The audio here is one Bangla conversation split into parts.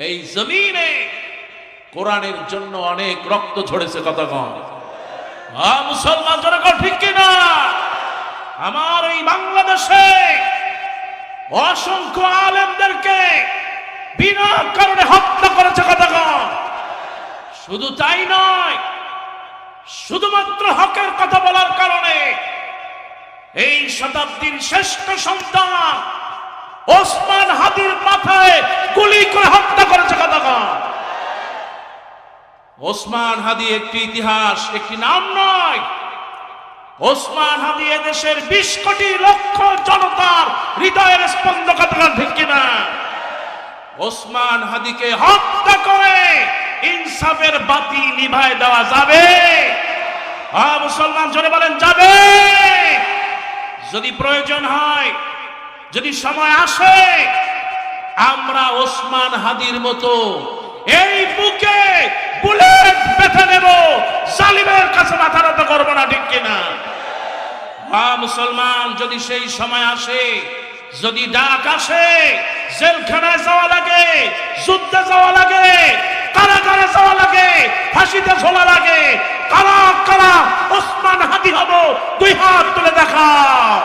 এই জমিনে কোরআনের জন্য অনেক রক্ত ঝরেছে, কথা কম মুসলমান জনগণ ঠিক কিনা? আমার এই বাংলাদেশে অসংখ্য আলেমদেরকে বিনা কারণে হত্যা করেছে, কথা কম। শুধু তাই নয়, শুধুমাত্র হকের কথা বলার কারণে এই শতাব্দীর শ্রেষ্ঠ সন্তান ওসমান হাদির মাথায় গুলি করে হত্যা করেছে, কথা কম। ওসমান হাদি একটি ইতিহাস, একটি নাম নয়। ওসমান হাদি এদেশের 20 কোটি লক্ষ জনতার হৃদয়ের স্পন্দন, কথা ঠিক কিনা? ওসমান হাদিকে হত্যা করে ইনসাফের বাতি নিভায় দেওয়া যাবে? মুসলমান জোরে বলেন যাবে। যদি প্রয়োজন হয়, যদি সময় আসে, আমরা ওসমান হাদির মতো এই বুকে বুলেট বেঁধে নেব, জালিমের কাছে মাথা নত করবো না, ঠিক কিনা? মুসলমান, যদি সেই সময় আসে, যদি ডাক আসে, জেলখানায় যাওয়া লাগে, যুদ্ধে যাওয়া লাগে, কারাগারে যাওয়া লাগে, ফাঁসিতে ঝোলা লাগে, কারা কারা ওসমান হাদি হব, 2 হাত তুলে দেখাও।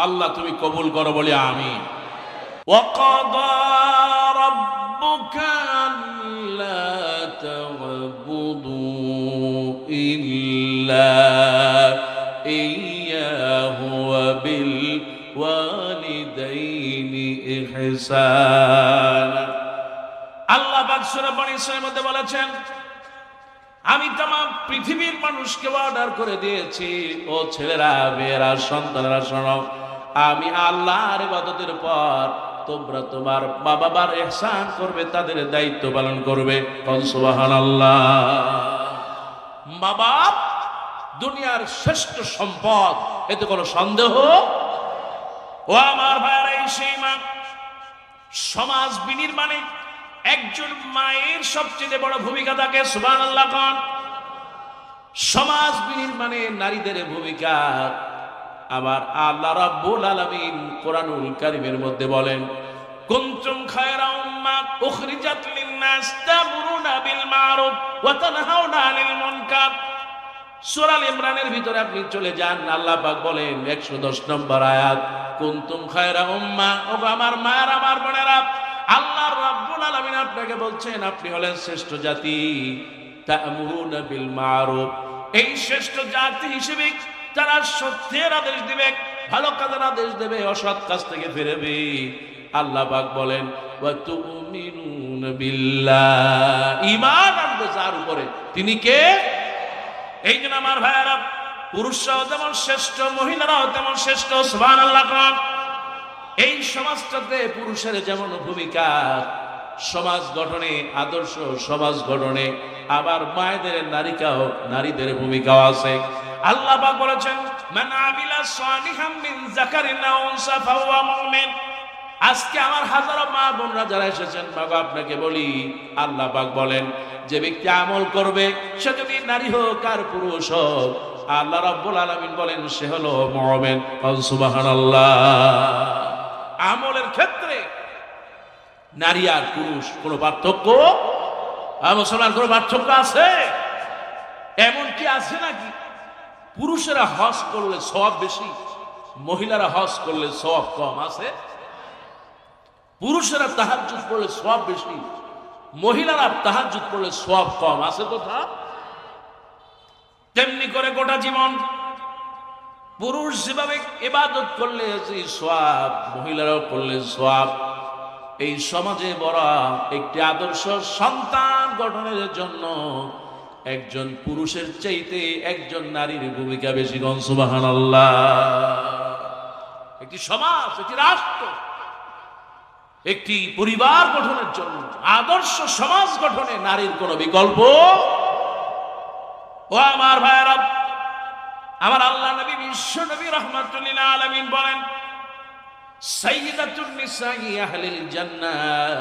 আল্লাহ তুমি কবুল করো বলে আমিন। ওয়াকাদা রাব্বুকা আল্লা তা'বুদু ইল্লা ইয়্যাহু ওয়া বিল ওয়ালিদাইনি ইহসানা। আল্লাহ পাক সূরা বনী ইসরাঈলের মধ্যে বলেছেন, আমি तमाम পৃথিবীর মানুষকে অর্ডার করে দিয়েছি, ও ছেলেরা, মেয়েরা, সন্তানেরা শোনো, আমি আল্লাহর ইবাদতের পর তোমরা তোমার মা বাবার ইহসান করবে, তাদের দায়িত্ব পালন করবে। সুবহানাল্লাহ। মা বাপ দুনিয়ার শ্রেষ্ঠ সম্পদ, এতে কোনো সন্দেহ। ও আমার ভাইরা, এই সেই মা, সমাজ বিনির্মাণে একজন মায়ের সবচেয়ে বড় ভূমিকা থাকে। সুবহানাল্লাহ কোন? সমাজ বিনির্মাণে নারীদের ভূমিকা আমার আল্লাহ রাব্বুল আলামিন কোরআনুল কারীমের মধ্যে বলেন, কুনতুম খায়রা উম্মাহ উখরিজাত লিন-নাস তা'মুরুনা বিল মা'রুফ ওয়া তানহাউনা আনিল মুনকার। সূরা আল ইমরানের ভিতরে আপনি চলে যান, আল্লাহ পাক বলেন 110 নম্বর আয়াত, কুনতুম খায়রা উম্মাহ, ও আমার মায়েরা, আমার বোনেরা, আল্লাহ রাব্বুল আলামিন আপনাকে বলছেন আপনি হলেন শ্রেষ্ঠ জাতি। তা'মুরুনা বিল মা'রুফ, এই শ্রেষ্ঠ জাতি হিসেবে তারা সত্যের আদেশ দিবে, ভালো কাজের আদেশ দেবে, অসৎ কাজ থেকে ফিরবে। আল্লাহ পাক বলেন ওয়া তুমিনুনা বিল্লাহ, ঈমান আনবে যার উপরে, তিনি কে? এই জন্য আমার ভাইয়েরা, পুরুষরাও যেমন শ্রেষ্ঠ, মহিলারাও তেমন শ্রেষ্ঠ। সুবহানাল্লাহ কোন? এই সমাজটাতে পুরুষের যেমন ভূমিকা সমাজ গঠনে, আদর্শ সমাজ গঠনে, আবার মায়েদের নারীদের ভূমিকাও আছে। আল্লাহ পাক বলেছেন, মান আমিলা সালিহাম মিন যাকারিন আও উনসা ফাহুয়া মুমিন। আজকে আমার হাজারো মা বোনরা যারা এসেছেন, বাবা আপনাকে বলি, আল্লাহ পাক বলেন, যে ব্যক্তি আমল করবে, সে যদি নারী হোক আর পুরুষ হোক, আল্লাহ রাব্বুল আলামিন বলেন সে হলো মুমিন। সুবহানাল্লাহ। আমলের ক্ষেত্রে নারী আর পুরুষ কোনো পার্থক্য, মুসলমান কোনো পার্থক্য আছে? এমন কি আছে নাকি? পুরুষেরা হজ করলে সওয়াব বেশি, মহিলারা হজ করলে সওয়াব কম আছে? পুরুষেরা তাহাজ্জুদ পড়লে সওয়াব বেশি, মহিলারা তাহাজ্জুদ পড়লে সওয়াব কম আছে কোথাও? তেমনি করে গোটা জীবন পুরুষ যেভাবে ইবাদত করলে যে সওয়াব, মহিলারাও করলে সওয়াব। এই সমাজে বড় একটি আদর্শ সন্তান গঠনের জন্য একজন পুরুষের চাইতে একজন নারীর ভূমিকা বেশি। সুবহানাল্লাহ। একটি সমাজ, একটি রাষ্ট্র, একটি পরিবার গঠনের জন্য, আদর্শ সমাজ গঠনে নারীর কোনো বিকল্প। ও আমার ভাইয়েরা, আমার আল্লাহ নবী বিশ্ব নবী রাহমাতুল লিল আলামিন বলেন, সাইয়্যিদাতুন নিসাই আহলিল জান্নাহ,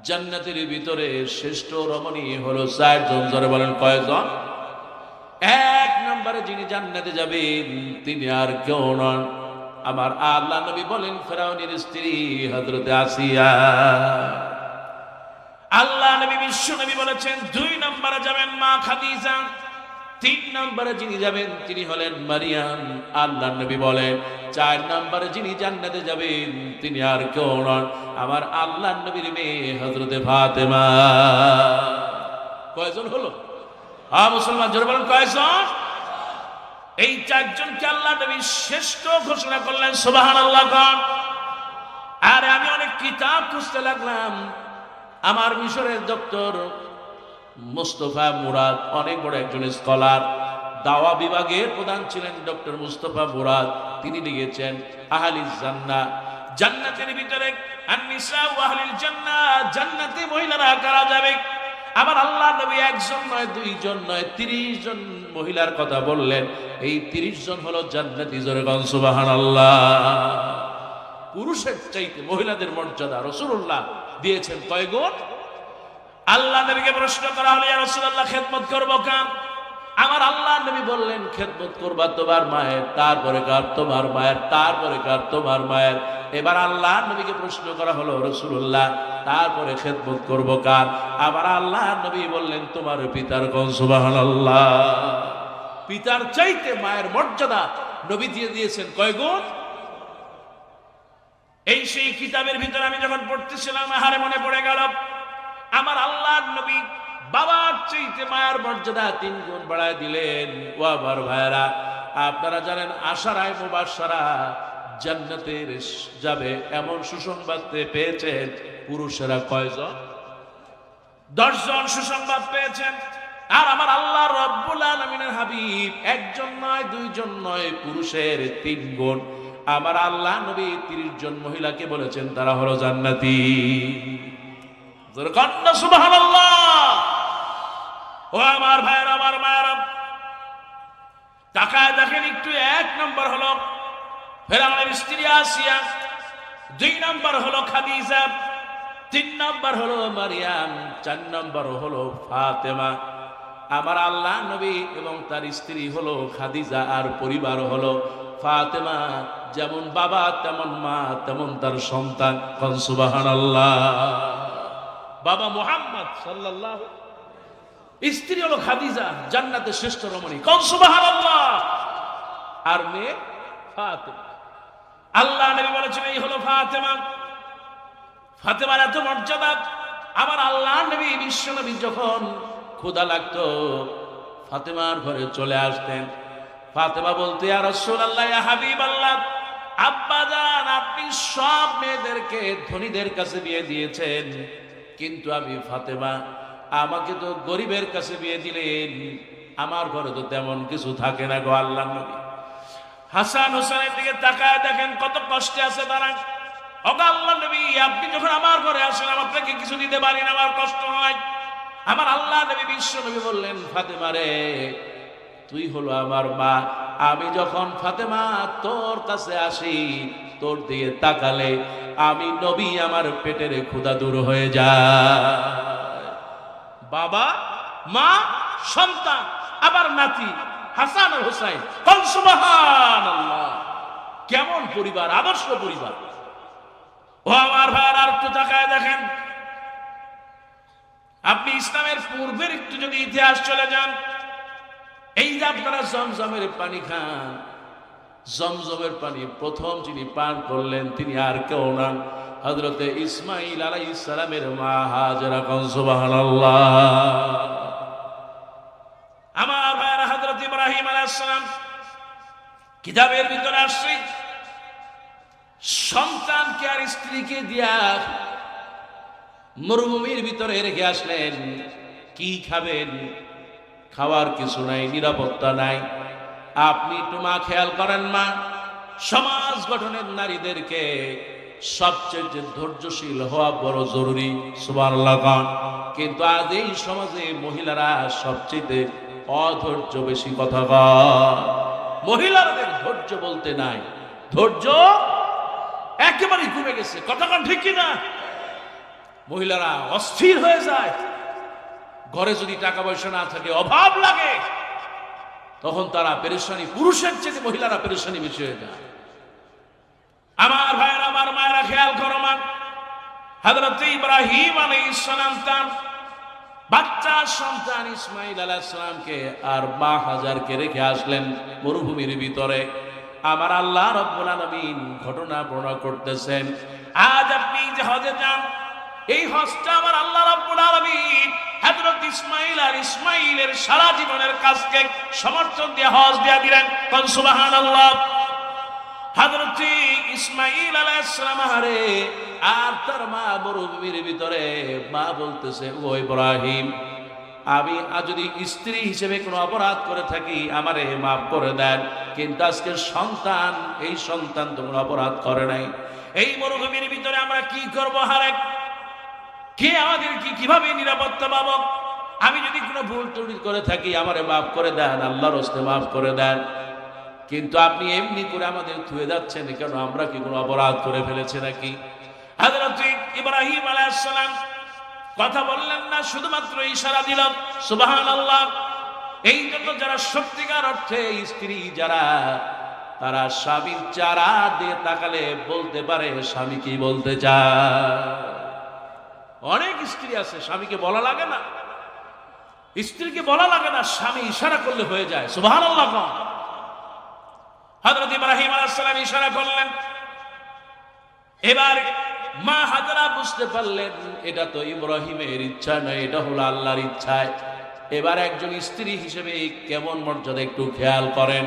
জান্নাতের ভিতরে শ্রেষ্ঠ রমণী হলো চারজন। জোরে বলেন কয়জন? এক নম্বরে যিনি জান্নাতে যাবেন তিনি আর কেউ নন, আমার আল্লাহ নবী বলেন ফেরাউনের স্ত্রী হযরতে আসিয়া। আল্লাহ নবী বিশ্ব নবী বলেছেন দুই নম্বরে যাবেন মা খাদিজা, তিন নম্বরে যিনি যাবেন তিনি হলেন মারিয়াম। আল্লাহ নবী বলেন চার নম্বরে যিনি জান্নাতে যাবেন তিনি আর কেউ নন, আমার আল্লাহ নবীর মেয়ে হযরতে ফাতেমা। কয়জন হলো? মুসলমান জোরে বলেন কয়জন? এই চারজনকে আল্লাহ নবী শ্রেষ্ঠ ঘোষণা করলেন, সুবহানাল্লাহ। আরে আমি অনেক কিতাব খুঁজতে লাগলাম, আমার মিশরের ডক্টর মুস্তাফা মুরাদ, অনেক বড় একজন স্কলার, দাওয়া বিভাগের প্রধান ছিলেন ডক্টর মুস্তাফা মুরাদ। তিনি লিখেছেন আহলিল জান্নাহ, জান্নাতের ভিতরে আন-নিসা ওয়া আহলিল জান্নাহ, জান্নাতে মহিলারা কারা যাবে। আমার আল্লাহ নবী একজন নয়, দুইজন নয়, 30 জন মহিলার কথা বললেন। এই 30 জন হলো জান্নাতি। জোরে বলেন সুবহানাল্লাহ। পুরুষের চাইতে মহিলাদের মর্যাদা রাসূলুল্লাহ দিয়েছেন কয় গুণ? আল্লাহ নবীকে প্রশ্ন করা হলো, ইয়া রাসূলুল্লাহ খেদমত করব কার? আমার আল্লাহ নবী বললেন খেদমত করবা তোমার মায়ের, তারপরে কার? তোমার মায়ের, তারপরে কার? তোমার মায়ের। এবার আল্লাহ নবীকে প্রশ্ন করা হলো, রাসূলুল্লাহ তারপরে খেদমত করব কার? আবার আল্লাহ নবী বললেন তোমার পিতার। কোন সুবহানাল্লাহ। পিতার চাইতে মায়ের মর্যাদা নবী দিয়ে দিয়েছেন কয় গুণ? এই সেই কিতাবের ভিতরে আমি যখন পড়তেছিলাম আহারে মনে পড়ে গেল, আমার আল্লাহর নবী বাবার চাইতে মায়ের মর্যাদা 3 গুণ বাড়ায় দিলেন। ও আমার ভাইরা, আপনারা জানেন আশারায়ে মুবাশশারা জান্নাতে যাবে এমন সুসংবাদ পেয়েছেন পুরুষেরা কয়জন? 10 জন সুসংবাদ পেয়েছেন। আর আমার আল্লাহ রাব্বুল আলামিনের হাবিব একজন নয়, দুইজন নয়, পুরুষের 3 গুণ। আমার আল্লাহ নবী 30 জন মহিলাকে বলেছেন তারা হলো জান্নাতি। জোরে কান্না সুবহানাল্লাহ। ও আমার ভাইরা, আমার মায়েরা, তাকায় দেখেন একটু। 1 নম্বর হলো ফেরাউনের স্ত্রী আসিয়া, 2 নম্বর হলো খাদিজা, 3 নম্বর হলো মারিয়াম, 4 নম্বর হলো ফাতেমা। আমার আল্লাহ নবী এবং তার স্ত্রী হলো খাদিজা, আর পরিবার হলো ফাতেমা। যেমন বাবা তেমন মা, তেমন তার সন্তান। কোন সুবহানাল্লাহ। বাবা মুহাম্মদ সাল্লাল্লাহু, স্ত্রী হলো খাদিজা, জান্নাতের শ্রেষ্ঠ রমণী। কোন সুবহানাল্লাহ। আর মেয়ে ফাতেমা। আল্লাহ নবী বলেছেন এই হলো ফাতেমা। ফাতেমার এত মর্যাদা। আমার আল্লাহ নবী বিশ্ব নবী যখন ক্ষুধা লাগতো ফাতেমার ঘরে চলে আসতেন। ফাতেমা বলতে, ইয়া রাসূলুল্লাহ, ইয়া হাবিবাল্লাহ, আব্বা জান আপনি সব মেয়েদেরকে ধনীদের কাছে বিয়ে দিয়েছেন, কিন্তু আমি ফাতেমা, আমাকে তো গরিবের কাছে বিয়ে দিলেন, আমার ঘরে তো তেমন কিছু থাকে না গো আল্লাহর নবী। হাসান হোসেনের দিকে তাকায় দেখেন কত কষ্টে আছে তারা। ওগো আল্লাহর নবী, আপনি যখন আমার ঘরে আসেন আপনাকে কিছু দিতে পারি না, আমার কষ্ট হয়। আমার আল্লাহ নবী বিশ্ব নবী বললেন, ফাতেমা রে, তুই হলো আমার মা। আমি যখন ফাতেমা তোর কাছে আসি, তোর দিকে তাকালে আমি নবী, আমার পেটের ক্ষুধা দূর হয়ে যায়। বাবা, মা, সন্তান, আবার নাতি হাসান আর হোসাইন। কোন সুবহানাল্লাহ। কেমন পরিবার, আদর্শ পরিবার। ও আমার ভাইরা, আর একটু তাকায় দেখেন। আপনি ইসলামের পূর্বের একটু যদি ইতিহাস চলে যান, এই যে আপনারা জমজমের পানি খান, জমজমের পানি প্রথম যিনি পান করলেন তিনি আর কেউ নন, হযরতে ইসমাঈল আলাইহিস সালামের মা হাজেরা। কোন সুবহানাল্লাহ। আমার ভাইরা, হযরত ইব্রাহিম আলাইহিস সালাম কিতাবের ভিতরে আসছে, সন্তানকে আর স্ত্রীকে দিয়া মরুভূমির ভিতরে রেখে আসলেন। কি খাবেন? খাওয়ার কিছু নাই, নিরাপত্তা নাই। আপনি একটু মা খেয়াল করেন, মা সমাজ গঠনের নারীদেরকে সবচেয়ে ধৈর্যশীল হওয়া বড় জরুরি। সুবহানাল্লাহ। কিন্তু আজ এই সমাজে মহিলারা সবচেয়ে অধৈর্য বেশি কথা কয়। মহিলাদের ধৈর্য বলতে নাই। ধৈর্য একেবারেই কমে গেছে। কতক্ষণ ঠিক কিনা? মহিলারা অস্থির হয়ে যায়। ঘরে যদি টাকা পয়সা না থাকে, অভাব লাগে, তখন তারা পেরেশানি, পুরুষের চেয়ে মহিলারা পেরেশানি বেশি হয়ে যায়। আমার ভাইয়েরা, আমার মায়েরা, খেয়াল করো মা, হযরত ইব্রাহিম আলাইহিস সালাম তার বাচ্চা সন্তান ইসমাঈল আলাইহিস সালামকে আর মা হাজারকে রেখে আসলেন মরুভূমির ভিতরে। আমার আল্লাহ রাব্বুল আলামিন ঘটনা বর্ণনা করতেছেন, আজ আপনি যে হজে যান, এই হজটা আমার আল্লাহ রাব্বুল আলামিন হযরত ইসমাঈল আর ইসমাঈলের সারা জীবনের কাজকে সমর্থন দিয়ে হজ দিয়ে দিলেন। কোন সুবহানাল্লাহ। হযরত ইসমাঈল আলাইহিস সালাম হারে আর তার মা মরুভূমির ভিতরে, মা বলতেছে, ও ইব্রাহিম, আমি যদি স্ত্রী হিসেবে কোনো অপরাধ করে থাকি আমারে মাফ করে দেন, কিন্তু আজকে সন্তান, এই সন্তান তো কোনো অপরাধ করে নাই। এই মরুভূমির ভিতরে আমরা কি করব? হারে কে আমাদের কিভাবে নিরাপত্তা পাবো? আমি যদি কোনো ভুল ত্রুটি করে থাকি আমারে মাফ করে দেন, আল্লাহর রাস্তায় মাফ করে দেন, কিন্তু আপনি এমনি করে আমাদের থুয়ে যাচ্ছেন কেন? আমরা কি কোনো অপরাধ করে ফেলেছি নাকি? হযরত ইব্রাহিম আলাইহিস সালাম কথা বললেন না, শুধুমাত্র ইশারা দিলেন। সুবহানাল্লাহ। এই জন্য যারা সত্যিকার অর্থে স্ত্রী যারা, তারা স্বামীর চেহারা দিয়ে তাকালে বলতে পারে স্বামী কি বলতে চায়। অনেক স্ত্রী আছে স্বামীকে বলা লাগে না, স্ত্রীকে বলা লাগে না, স্বামী ইশারা করলে হয়ে যায়। সুবহানাল্লাহ। হযরত ইব্রাহিম আলাইহিস সালাম ইশারা করলেন। এবার মা হাজরা বুঝতে পারলেন এটা তো ইব্রাহিমের ইচ্ছা নয়, এটা হলো আল্লাহর ইচ্ছায়। এবার একজন স্ত্রী হিসেবে কেমন মর্যাদা একটু খেয়াল করেন।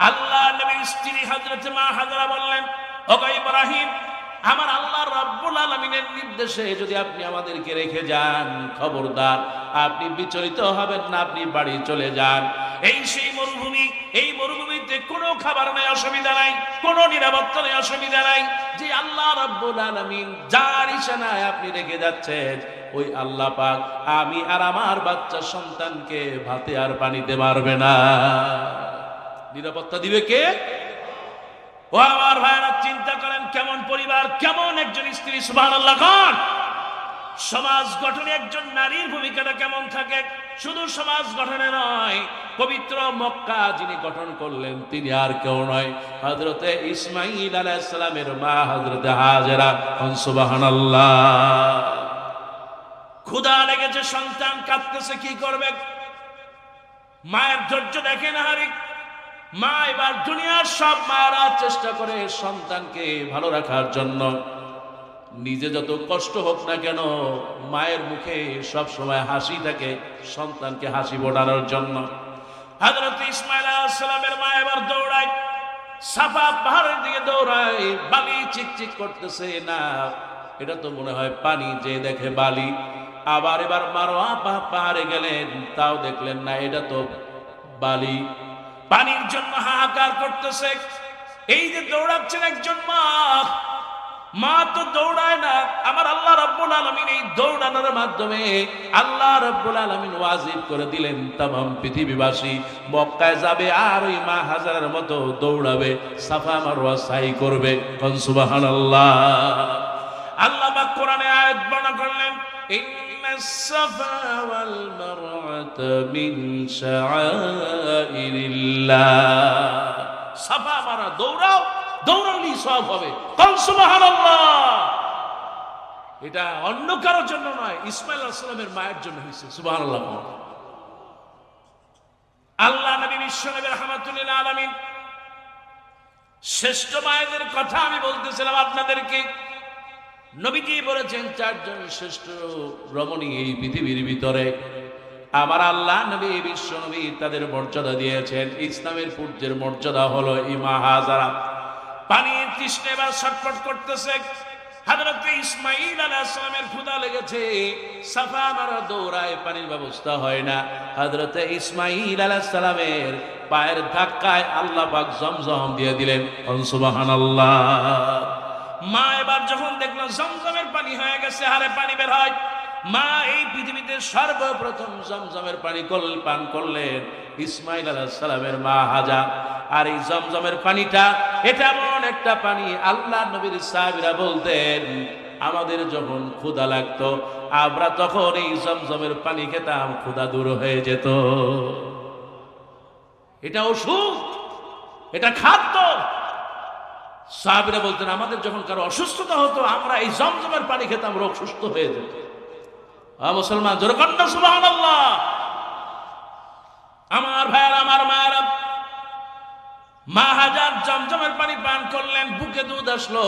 আল্লাহ নবীর স্ত্রী হযরত মা হাজরা বললেন, ওগো ইব্রাহিম, আমার আল্লাহ রাব্বুল আলামিনের নির্দেশে যদি আপনি আমাদেরকে রেখে যান, খবরদার আপনি বিচলিত হবেন না, আপনি বাড়ি চলে যান। এই সেই মরুভূমি, এই মরুভূমিতে কোনো খাবার নাই, অসুবিধা নাই, কোনো নিরাপত্তা নেই, অসুবিধা নাই। যে আল্লাহ রাব্বুল আলামিন যার ইশারায় আপনি রেখে যাচ্ছেন, ওই আল্লাহ পাক আমি আর আমার বাচ্চা সন্তানকে ভাতে আর পানিতে মারবে না। নিরাপত্তা দিবে কে? ও আমার ভাইরা, চিন্তা করেন কেমন পরিবার, কেমন একজন স্ত্রী। সুবহানাল্লাহ। কোন সমাজ গঠনে একজন নারীর ভূমিকাটা কেমন থাকে? শুধু সমাজ গঠনে নয়, পবিত্র মক্কা যিনি গঠন করলেন তিনি আর কেউ নয়, হযরতে ইসমাঈল আলাইহিস সালামের মা হযরতে হাজেরা। সুবহানাল্লাহ। ক্ষুধা লেগেছে, সন্তান কাঁদতেছে, কি করবে? মায়ের ধৈর্য দেখে না হারি। মা এবার দুনিয়ার সব মায়েরা চেষ্টা করে সন্তানকে ভালো রাখার জন্য, নিজে যত কষ্ট হোক না কেন মায়ের মুখে সব সময় হাসি থাকে, সন্তানকে হাসি ফোটানোর জন্য। হযরত ইসমাঈল আলাইহিস সালামের মা এবার দৌড়ায়, সাফা পাহাড়ের দিকে দৌড়ায়। বালি চিকচিক করতেছে, না এটা তো মনে হয় পানি, যে দেখে বালি। আবার এবার মারওয়া পাহাড়ে গেলেন, তাও দেখলেন না, এটা তো বালি। পানির জন্য হাহাকার করতেছে। এই যে দৌড়াচ্ছেন একজন মা, মা তো দৌড়ায় না। আমার আল্লাহ রাব্বুল আলামিন এই দৌড়ানোর মাধ্যমে আল্লাহ রাব্বুল আলামিন ওয়াজিব করে দিলেন तमाम পৃথিবীবাসী মক্কায় যাবে আর ওই মা হাজারের মতো দৌড়াবে, সাফা মারওয়া সাই করবে। কোন সুবহানাল্লাহ। আল্লাহ পাক কোরআনে আয়াত বর্ণনা করলেন, ইন্নাস সাফা ওয়াল মারওয়াতা মিন শাআইরিল্লাহ। সাফা মারা, দৌড়াও, দৌড়ালেই সওয়াব হবে। কোন সুবহানাল্লাহ। এটা অন্য কারোর জন্য নয়, ইসমাঈল আলাইহিস সালামের মায়ের জন্য হয়েছে। সুবহানাল্লাহ। আল্লাহ নবী বিশ্ব নবী রাহমাতুল লিল আলামিন শ্রেষ্ঠ মায়েদের কথা আমি বলতেছিলাম আপনাদেরকে। নবীজি বলেছেন চারজন শ্রেষ্ঠ রমণী এই পৃথিবীর ভিতরে। আমার আল্লাহ নবী বিশ্ব নবী তাদের মর্যাদা দিয়েছেন। ইসলামের পূর্বের মর্যাদা হলো ইমা হাজারা। পানির তৃষ্ণা এবার ছটফট করতেছে। হযরত ইসমাঈল আলাইহিস সালামের ক্ষুধা লেগেছে, সাফা মারা দৌড়ায়, পানির ব্যবস্থা হয় না। হযরত ইসমাঈল আলাইহিস সালামের পায়ের ধাক্কায় আল্লাহ পাক জমজম দিয়ে দিলেন। সুবহানাল্লাহ। মা এবার যখন দেখলো জমজমের পানি হয়ে গেছে, হারে পানি বের হয়, মা এই পৃথিবীতে সর্বপ্রথম জমজমের পানি পান করলেন ইসমাঈল আলাইহিস সালামের মা হাজার। আর এই জমজমের পানিটা এটা এমন একটা পানি, আল্লাহ নবীর সাহাবীরা বলতেন আমাদের যখন ক্ষুধা লাগতো আমরা তখন এই জমজমের পানি খেতাম, ক্ষুধা দূর হয়ে যেত। এটা ওষুধ, এটা খাদ্য। সাহাবীরা বলতেন আমাদের যখন কারো অসুস্থতা হতো আমরা এই জমজমের পানি খেতাম, রোগ সুস্থ হয়ে যেত। মুসলমান জোরে কর না সুবহানাল্লাহ। আমার ভাইয়েরা, আমার মায়েরা, মা হাজার জমজমের পানি পান করলেন, বুকে দুধ আসলো,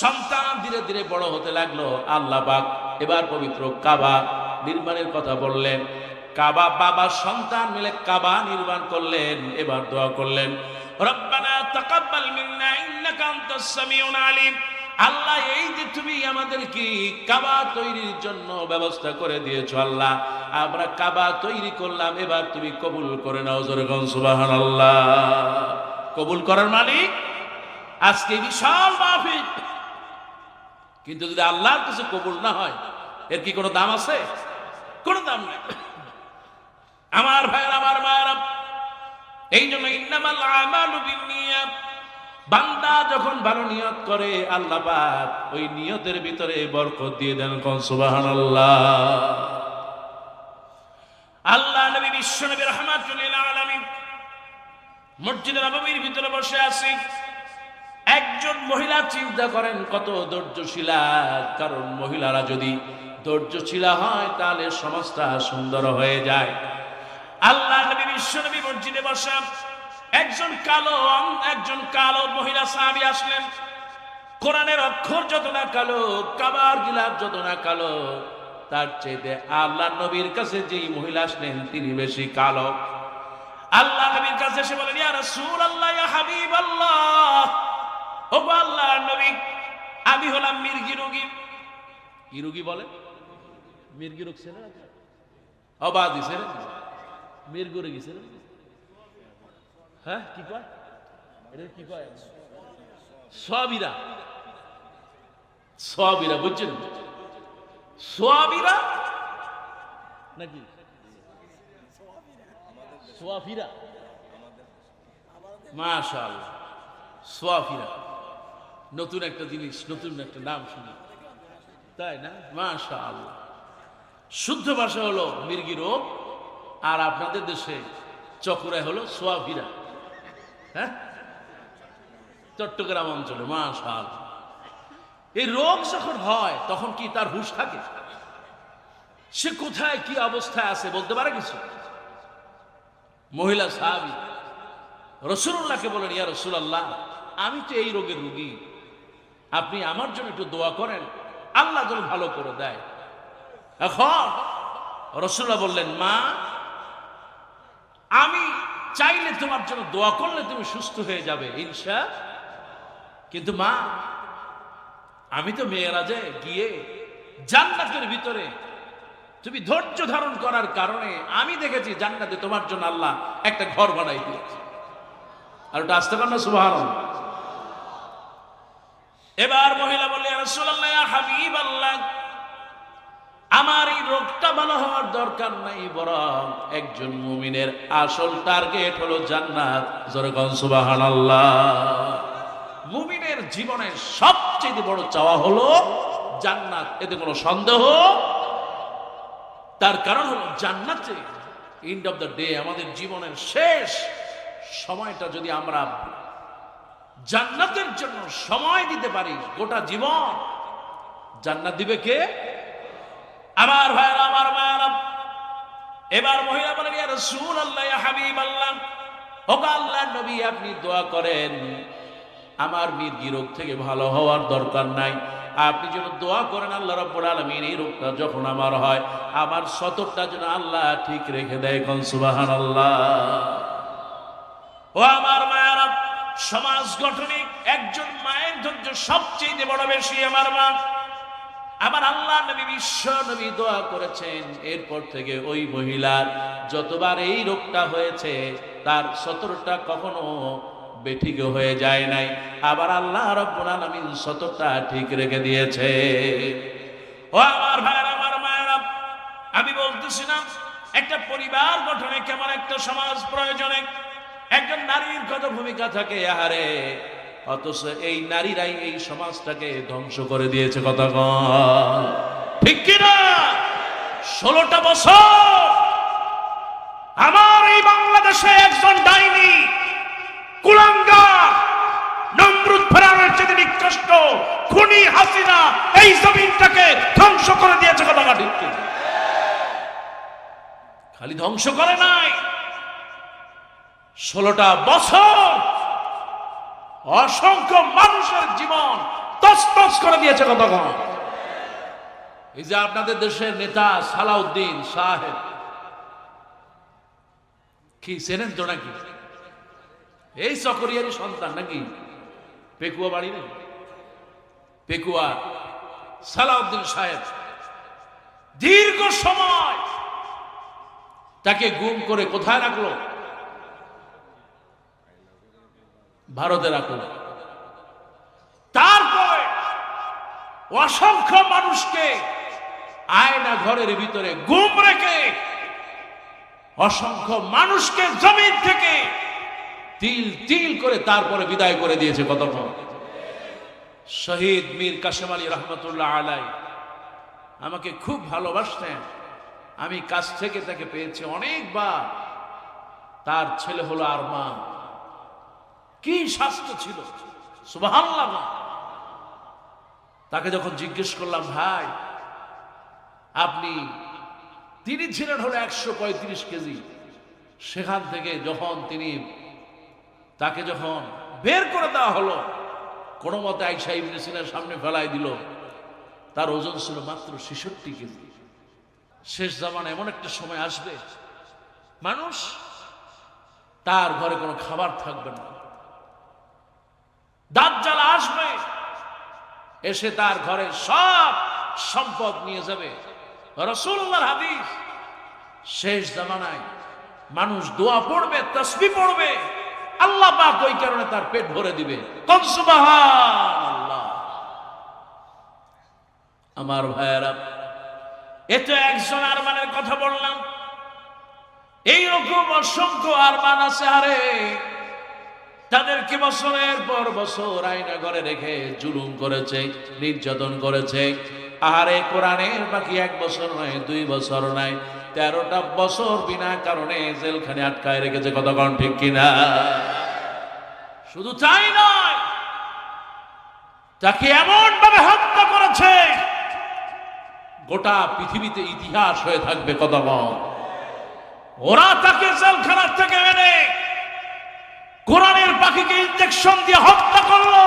সন্তান ধীরে ধীরে বড় হতে লাগলো। আল্লাহ পাক এবার পবিত্র কাবা নির্মাণের কথা বললেন। কাবা, বাবা সন্তান মিলে কাবা নির্মাণ করলেন। এবার দোয়া করলেন, রব্বানা তাকাব্বাল মিন্না ইন্নাকা আনতাস সামিউল আলিম। আল্লাহ এই যে তুমি আমাদেরকে কাবা তৈরির জন্য ব্যবস্থা করে দিয়েছো আল্লাহ, আমরা কাবা তৈরি করলাম, এবার তুমি কবুল করে নাও। জোরে বলুন সুবহানাল্লাহ। কবুল করার মালিক আজকে বিশাল মাহফিল, কিন্তু যদি আল্লাহর কাছে কবুল না হয় এর কি কোনো দাম আছে? কোনো দাম নেই। আমার ভাইয়েরা, আমার মায়েরা, এই জন্য ইন্নামাল আমালু বিন্নিয়াত, বান্দা যখন ভালো নিয়ত করে আল্লাহ পাক ওই নিয়তের ভিতরে বরকত দিয়ে দেন। কোন সুবহানাল্লাহ। আল্লাহ নবী বিশ্ব নবী রাহমাতুল লিল আলামিন মসজিদে নববীর ভিতরে বসে আছে। একজন মহিলা, চিন্তা করেন কত ধৈর্যশীলা, কারণ মহিলারা যদি ধৈর্যশীলা হয় তাহলে সমাজটা সুন্দর হয়ে যায়। আল্লাহ নবী বিশ্ব নবী মসজিদে বসা, একজন কালো মহিলা সাহাবী আসলেন। কোরআনের অক্ষর যত না কালো, কাবার গিলাফ যত না কালো, তার চেয়ে আল্লাহ নবীর কাছে যেই মহিলা আসলেন তিনি বেশি কালো। আল্লাহ নবীর কাছে এসে বলেন, ইয়া রাসূলুল্লাহ, ইয়া হাবিবাল্লাহ, ও আল্লাহর নবী, আমি হলাম মির্গি রোগী। কি রোগী বলে? মির্গি রোগ ছিল না, অবাধ ছিল মির্গি রোগী ছিল। হ্যাঁ, কি কয় এটা? কি কয়? সোয়াবিরা। সোয়াবিরা বুঝছেন? সোয়াবিরা নাকি সোয়াফিরা? মাশাআল্লাহ, সোয়াফিরা নতুন একটা জিনিস, নতুন একটা নাম শুনি, তাই না? মাশাআল্লাহ। শুদ্ধ ভাষা হলো মির্গি রোগ, আর আপনাদের দেশে চকরায় হলো সোয়াফিরা। হ্যাঁ, চট্টগ্রাম অঞ্চলে। মাশাআল্লাহ। এই রোগ যখন হয় তখন কি তার হুঁশ থাকে? সে কোথায় কি অবস্থায় আছে বলতে পারে কিছু? মহিলা সাহাবী রাসূলুল্লাহকে বলেন, ইয়া রাসূলুল্লাহ, আমি তো এই রোগের রোগী, আপনি আমার জন্য একটু দোয়া করেন, আল্লাহ যেন ভালো করে দেয়। এখন রাসূলুল্লাহ বললেন, মা, আমি চাইলে তোমার জন্য দোয়া করলে তুমি সুস্থ হয়ে যাবে ইনশাআল্লাহ, কিন্তু মা, আমি তো মেয়েরাজে গিয়ে জান্নাতের ভিতরে তুমি ধৈর্য ধারণ করার কারণে আমি দেখেছি জান্নাতে তোমার জন্য আল্লাহ একটা ঘর বানাই দিয়েছে। আর ওটা আসতে পার না? সুবহানাল্লাহ। এবার মহিলা বললেন, ইয়া রাসূলুল্লাহ, ইয়া হাবিবাল্লাহ, আমার এই রোগটা ভালো হওয়ার দরকার নাই, বরং একজন মুমিনের আসল টার্গেট হলো জান্নাত। জোরে কোন সুবহানাল্লাহ। মুমিনের জীবনের সবচেয়ে বড় চাওয়া হলো জান্নাত, এতে কোনো সন্দেহ। তার কারণ হলো জান্নাতে এন্ড অফ দ্য ডে, আমাদের জীবনের শেষ সময়টা যদি আমরা জান্নাতের জন্য সময় দিতে পারি, গোটা জীবন জান্নাত দিবে কে? আমার ভাইরা, আমার মায়েরা, এবার মহিলা বলেন, ইয়া রাসূলুল্লাহ, ইয়া হাবিবাল্লাহ, ও আল্লাহর নবী, আপনি দোয়া করেন, আমার মির্গি রোগ থেকে ভালো হওয়ার দরকার নাই, আপনি যেন দোয়া করেন আল্লাহ রাব্বুল আলামিন এই রোগটা যখন আমার হয় আমার সতরটা যেন আল্লাহ ঠিক রেখে দেয়। কোন সুবহানাল্লাহ। ও আমার মায়েরা, সমাজ গঠনে একজন মায়ের ধৈর্য সবচেয়ে বড় বেশি। আমার মা, আমার আল্লাহ নবী বিশ্ব নবী দোয়া করেছেন, এরপর থেকে ওই মহিলার যতবার এই রোগটা হয়েছে তার 17টা কখনো বেঠিক হয়ে যায় নাই, আবার আল্লাহ রাব্বুল আলামিন 17টা ঠিক রেখে দিয়েছে। ও আমার ভাইরা, আমার মায়েরা, আমি বলতেছি না একটা পরিবার গঠনে কেমন একটা সমাজ প্রয়োজনে একজন নারীর কত ভূমিকা থাকে আহারে, অথচ এই নারীরাই এই সমাজটাকে ধ্বংস করে দিয়েছে। কথা কন ঠিক কিনা? 16টা বছর আমার এই বাংলাদেশে একজন ডাইনি কুলাঙ্গার নমরুদ ফেরাউনের চেয়ে নিকৃষ্ট খুনি হাসিনা এই জমিনটাকে ধ্বংস করে দিয়েছে। কথা ঠিক কিনা? খালি ধ্বংস করে নাই, 16টা বছর অসংখ্য মানুষের জীবন তছনছ করে দিয়েছে। কতক্ষণ এই যে আপনাদের দেশের নেতা সালাউদ্দিন সাহেব, কি চেনেন তো নাকি? এই চকরিয়ারই সন্তান নাকি? পেকুয়া বাড়ি নেই, পেকুয়া সালাউদ্দিন সাহেব দীর্ঘ সময় তাকে গুম করে কোথায় রাখলো? ভারতে রাখলো। তারপরে অসংখ্য মানুষকে আয়না ঘরের ভিতরে গুম রেখে অসংখ্য মানুষকে জমিন থেকে তিল তিল করে তারপরে বিদায় করে দিয়েছে। কতক্ষণ শহীদ মীর কাসেম আলী রহমতুল্লাহ আলাই আমাকে খুব ভালোবাসতেন, আমি কাছ থেকে তাকে পেয়েছি অনেকবার। তার ছেলে হলো আরমান, কি স্বাস্থ্য ছিল সুবহানাল্লাহ। তাকে যখন জিজ্ঞেস করলাম, ভাই আপনি, তিনি ছিলেন হলো 135 কেজি, সেখান থেকে যখন তাকে যখন বের করে দেওয়া হলো, কোনো মতে আয়েশা ইবনে সিনার সামনে ফেলাই দিল, তার ওজন ছিল মাত্র 66 কেজি। শেষ জামানা এমন একটা সময় আসবে, মানুষ তার ঘরে কোনো খাবার থাকবে না, দাজ্জাল আসবে, এসে তার ঘরে সব সম্পদ নিয়ে যাবে। রাসূলুল্লাহর হাদিস, শেষ জামানায় মানুষ দোয়া পড়বে, তাসবিহ পড়বে, আল্লাহ পাক ওই কারণে তার পেট ভরে দিবে। কোন সুবহানাল্লাহ। আমার ভাইয়েরা, এতে একজন আরমানের কথা বললাম, এইরকম অসংখ্য আরমান আছে। আরে তাদেরকে বছরের পর বছর আয়না ঘরে রেখে জুলুম করেছে, নির্যাতন করেছে। আহারে কোরআনের বাকি 1 বছর নয়, 2 বছর নয়, 13টা বছর বিনা কারণে জেলখানে আটকায় রেখেছে। কতক্ষণ ঠিক কিনা? শুধু তাই নয়, তাকে এমন ভাবে হত্যা করেছে গোটা পৃথিবীতে ইতিহাস হয়ে থাকবে। কতক্ষণ ওরা তাকে জেলখানা থেকে এনে কোরআনের পাখিকে ইনজেকশন দিয়ে হত্যা করলো।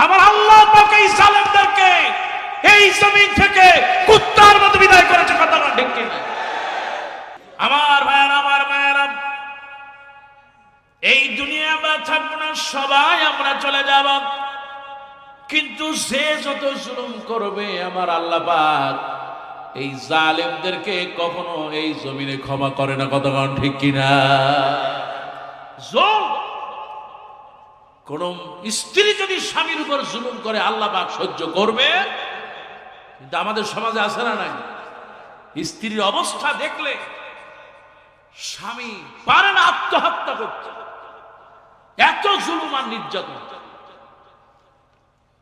আমার আল্লাহ পাক এই জালেমদেরকে এই জমিন থেকে কুত্তার মতো বিদায় করেছে। কথা ঠিক কিনা? আমার ভাইয়েরা, আমার মায়েরা, এই দুনিয়া আমরা থাকবো না, সবাই আমরা চলে যাব, কিন্তু যে যত জুলুম করবে আমার আল্লাহ পাক এই জালেমদেরকে কখনো এই জমিনে ক্ষমা করে না। কতক্ষণ ঠিক কিনা? কোন স্ত্রী যদি স্বামীর উপর জুলুম করে আল্লাহ পাক সহ্য করবে, কিন্তু আমাদের সমাজে আছে না নাই? স্ত্রীর অবস্থা দেখলে স্বামী পারে না আত্মহত্যা করতে, এত জুলুম আর নির্যাতন।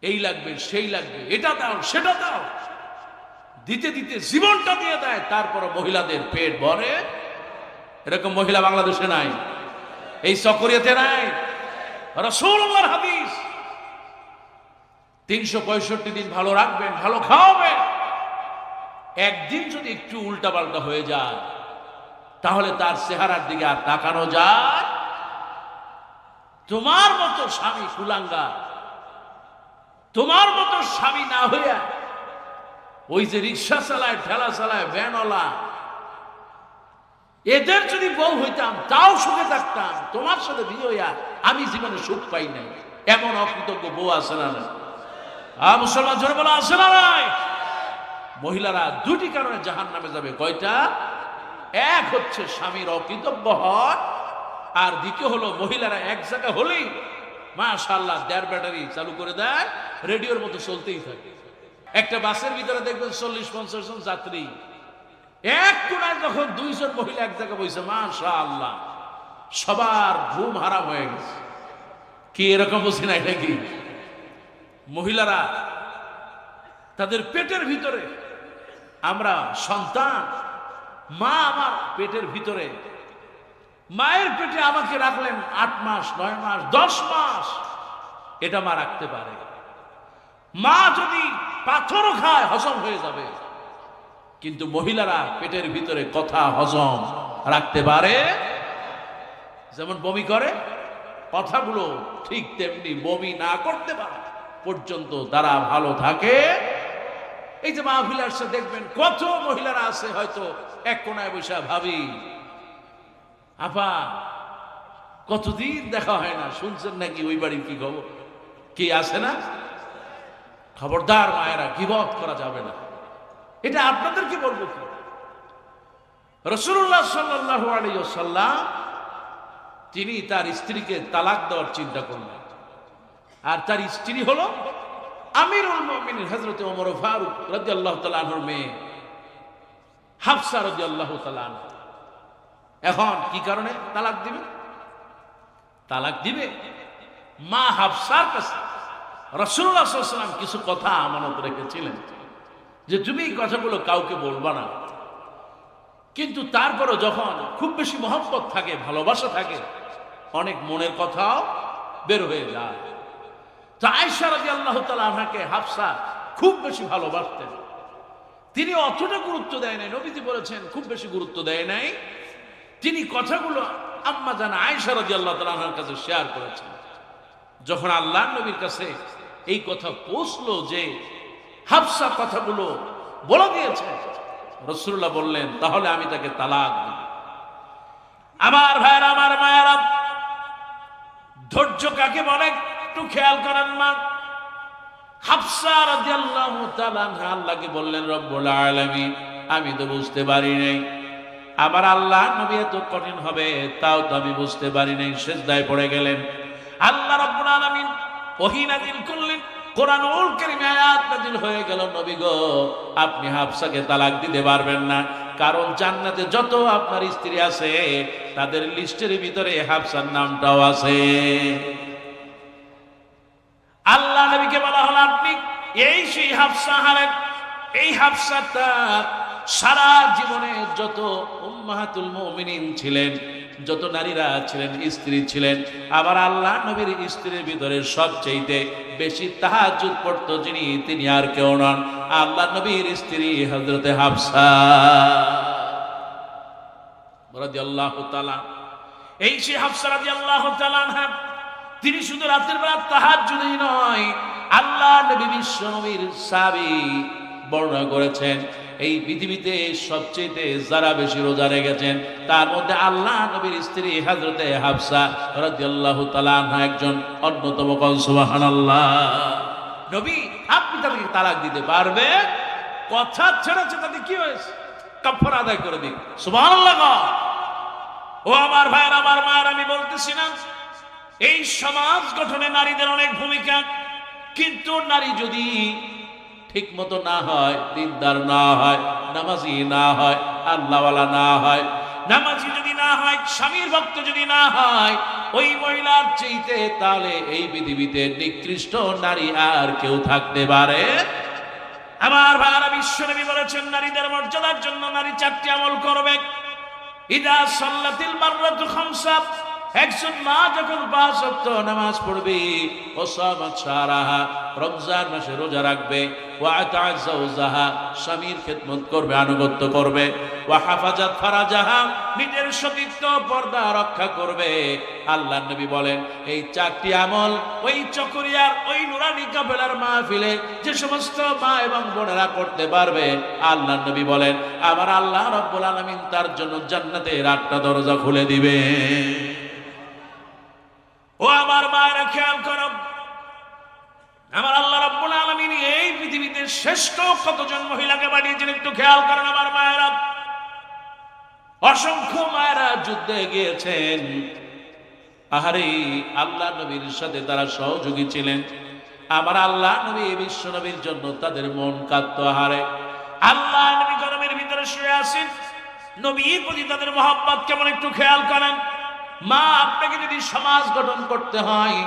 এই লাগবে, সেই লাগবে, এটা দাও, সেটা দাও, দিতে দিতে জীবনটা দিয়ে দেয়। তারপর মহিলাদের পেট ভরে। এরকম মহিলা বাংলাদেশে নাই, এই চকরিয়াতে নাই। রাসূলুল্লাহর হাদিস, 365 দিন ভালো রাখবেন, ভালো খাওয়াবেন, একদিন যদি একটু উল্টা পাল্টা হয়ে যায় তাহলে তার চেহারার দিকে আর তাকানো যায়? তোমার মতো স্বামী কুলাঙ্গার, তোমার মতো স্বামী না হইয়া ওই যে রিক্সা চালায়, ঠেলা চালায়, ভ্যানওয়ালা, এদের যদি বউ হইতাম তাও সুখে থাকতাম। তোমার সাথে বিয়ে হইয়া আমি জীবনে সুখ পাই নাই, এমন অকৃতজ্ঞ বউ আছে না? মুসলমান জোরে বলা আছে না নাই? মহিলারা 2টি কারণে জাহান্নামে যাবে। কয়টা? এক হচ্ছে স্বামীর অকৃতজ্ঞ হয়, আর দ্বিতীয় হলো মহিলারা এক জায়গা হলেই মাশাআল্লাহ 1.5 ব্যাটারি চালু করে দেয়, রেডিওর মতো চলতেই থাকে। একটা বাসের ভিতরে দেখবেন 40-50 জন যাত্রী, এক কোণায় যখন 2 জন মহিলা এক জায়গায় বসে, মাশাআল্লাহ সবার ঘুম হারাম হয়ে গেছে। কি এরকম বুঝি না? এটা কি মহিলারা তাদের পেটের ভিতরে, আমরা সন্তান, মা আমার পেটের ভিতরে, মায়ের পেটে আমাকে রাখলেন 8 মাস, 9 মাস, 10 মাস, এটা মা রাখতে পারে। মা যদি পাথরও খায় হজম হয়ে যাবে, কিন্তু মহিলারা পেটের ভিতরে কথা হজম রাখতে পারে। যেমন বমি করে, কথাগুলো ঠিক তেমনি বমি না করতে পারে পর্যন্ত তারা ভালো থাকে। এই যে মাহফিলে আসছে দেখবেন কত মহিলারা আছে হয়তো এক কোনায় বসে ভাবি, আপা কতদিন দেখা হয় না, শুনছেন নাকি ওই বাড়ির কি খবর? কি আছে না? খবরদার মায়েরা, গীবত করা যাবে না। এটা আপনাদের কি বলবো কি? রাসূলুল্লাহ সাল্লাল্লাহু আলাইহি ওয়াসাল্লাম তিনি তার স্ত্রীকে তালাক দেওয়ার চিন্তা করলেন, আর তার স্ত্রী হলো আমিরুল মুমিনিন হযরত ওমর ফারুক রাদিয়াল্লাহু তাআলা আনহুর মেয়ে হাফসা রাদিয়াল্লাহু তাআলা আনহা। এখন কি কারণে তালাক দিবে? তালাক দিবে মা হাফসার কাছে রাসূলুল্লাহ সাল্লাল্লাহু আলাইহি ওয়াসাল্লাম কিছু কথা আমানত রেখেছিলেন যে তুমি এই কথাগুলো কাউকে বলবা না। কিন্তু তারপরও যখন খুব বেশি মহব্বত থাকে, ভালোবাসা থাকে, অনেক মনের কথাও বের হয়ে যায়। তো আয়েশা রাদিয়াল্লাহু তাআলা আনহাকে হাফসা খুব বেশি ভালোবাসতেন। তিনি অতটা গুরুত্ব দেয় নাই, নবীজি বলেছেন খুব বেশি গুরুত্ব দেয় নাই। তিনি কথাগুলো আম্মা জান আয়েশা রাদিয়াল্লাহু তাআলা আনহার কাছে শেয়ার করেছেন। যখন আল্লাহর নবীর কাছে এই কথা পৌঁছলো যে হাফসা কথাগুলো বলে দিয়েছে, রাসূলুল্লাহ বললেন তাহলে আমি তাকে তালাক দেব। আমার ভাইরা, আমার মায়েরা, ধৈর্য কাকে বলে একটু খেয়াল করেন মা। হাফসা রাদিয়াল্লাহু তাআলা আনহা আল্লাহকে বললেন, রব্বুল আলামিন আমি তো বুঝতে পারি নাই আমার আল্লাহ নবী এত কঠিন হবে, তাও তো আমি বুঝতে পারি নাই। সিজদায় পড়ে গেলেন। আল্লাহ রাব্বুল আলামিন ওহী নাযিল করলেন, কোরআনুল কারীমে আয়াত নাযিল হয়ে গেল, নবী গো আপনি হাফসাকে তালাক দিতে পারবেন না, কারণ জান্নাতে যত আপনার স্ত্রী আছে তাদের লিস্টের ভিতরে হাফসার নামটাও আছে। আল্লাহ নবীকে বলা হলো আপনি এই সেই হাফসা হারেন। এই হাফসাটা সারা জীবনে যত উম্মাহাতুল মুমিনিন ছিলেন, যত নারীরা ছিলেন, স্ত্রী ছিলেন, আবার আল্লাহ নবীর স্ত্রীর ভিতরে সবচেয়ে বেশি তাহাজ্জুদ পড়তো যিনি, তিনি আর কেউ নন, আল্লাহ নবীর স্ত্রী হযরতে হাফসা রাদিয়াল্লাহু তাআলা। এই সেই হাফসা রাদিয়াল্লাহু তাআলা আনহা, তিনি শুধু রাতের বেলা তাহাজ্জুদই নয়, আল্লাহ নবী বিশ্ব নবীর সাহাবী বর্ণনা করেছেন এই পৃথিবীতে সবচেয়ে যারা বেশি রোজা রেখেছেন তার মধ্যে আল্লাহ নবীর স্ত্রী হযরতে হাফসা রাদিয়াল্লাহু তাআলা আনহা একজন অন্যতম। সুবহানাল্লাহ। নবী আপনি তাদেরকে তালাক দিতে পারবে, কথা ছেড়েছে, তাদের কি হয়েছে? কাফারা আদায় করে দিন। সুবহানাল্লাহ। ও আমার ভাইয়ের, আমার মায়ের, আমি বলতেছি না এই সমাজ গঠনে নারীদের অনেক ভূমিকা, কিন্তু নারী যদি ঠিক মতো না হয়, দিনদার না হয়, নামাজি না হয়, আল্লাহওয়ালা না হয়, নামাজি যদি না হয়, স্বামীর ভক্ত যদি না হয়, ওই মহিলার চাইতে তাহলে এই পৃথিবীতে নিকৃষ্ট নারী আর কেউ থাকতে পারে? আমার ভাইরা, বিশ্বনবী বলেছেন নারীদের মর্যাদার জন্য নারী 4টি আমল করবে। ইদা সাল্লাতিল মাররাতু খামসা, একজন মা যখন 5 ওয়াক্ত নামাজ পড়বে, ও সামাত শাহরাহা, রমজান মাসে রোজা রাখবে, ওয়া আতাআ যাওজাহা, স্বামীর খেদমত করবে, আনুগত্য করবে, ওয়া হাফাজাত ফারাজাহা, নিজের সতীত্ব পর্দা রক্ষা করবে। আল্লাহর নবী বলেন এই 4টি আমল ওই চকরিয়ার ওই নুরানি কাফেলার মাহফিলে যে সমস্ত মা এবং বোনেরা করতে পারবে, আল্লাহর নবী বলেন আমার আল্লাহ রাব্বুল আলামিন তার জন্য জান্নাতের 8টা দরজা খুলে দিবে। ও আমার মায়েরা, খেয়াল করো, আমার আল্লাহ রাব্বুল আলামিন এই পৃথিবীতে শ্রেষ্ঠ কতজন মহিলাকে বানিয়েছেন একটু খেয়াল করেন। আমার মায়েরা, অসংখ্য মায়েরা যুদ্ধে গিয়েছেন, আহারে আল্লাহ নবীর সাথে তারা সহযোগী ছিলেন। আমার আল্লাহ নবী বিশ্ব নবীর জন্য তাদের মন কাঁদতো। আহারে আল্লাহ নবী গরমের ভিতরে শুয়ে আছেন, নবীর প্রতি তাদের মহব্বত কেমন একটু খেয়াল করেন। মা, আপনাকে যদি সমাজ গঠন করতে হয়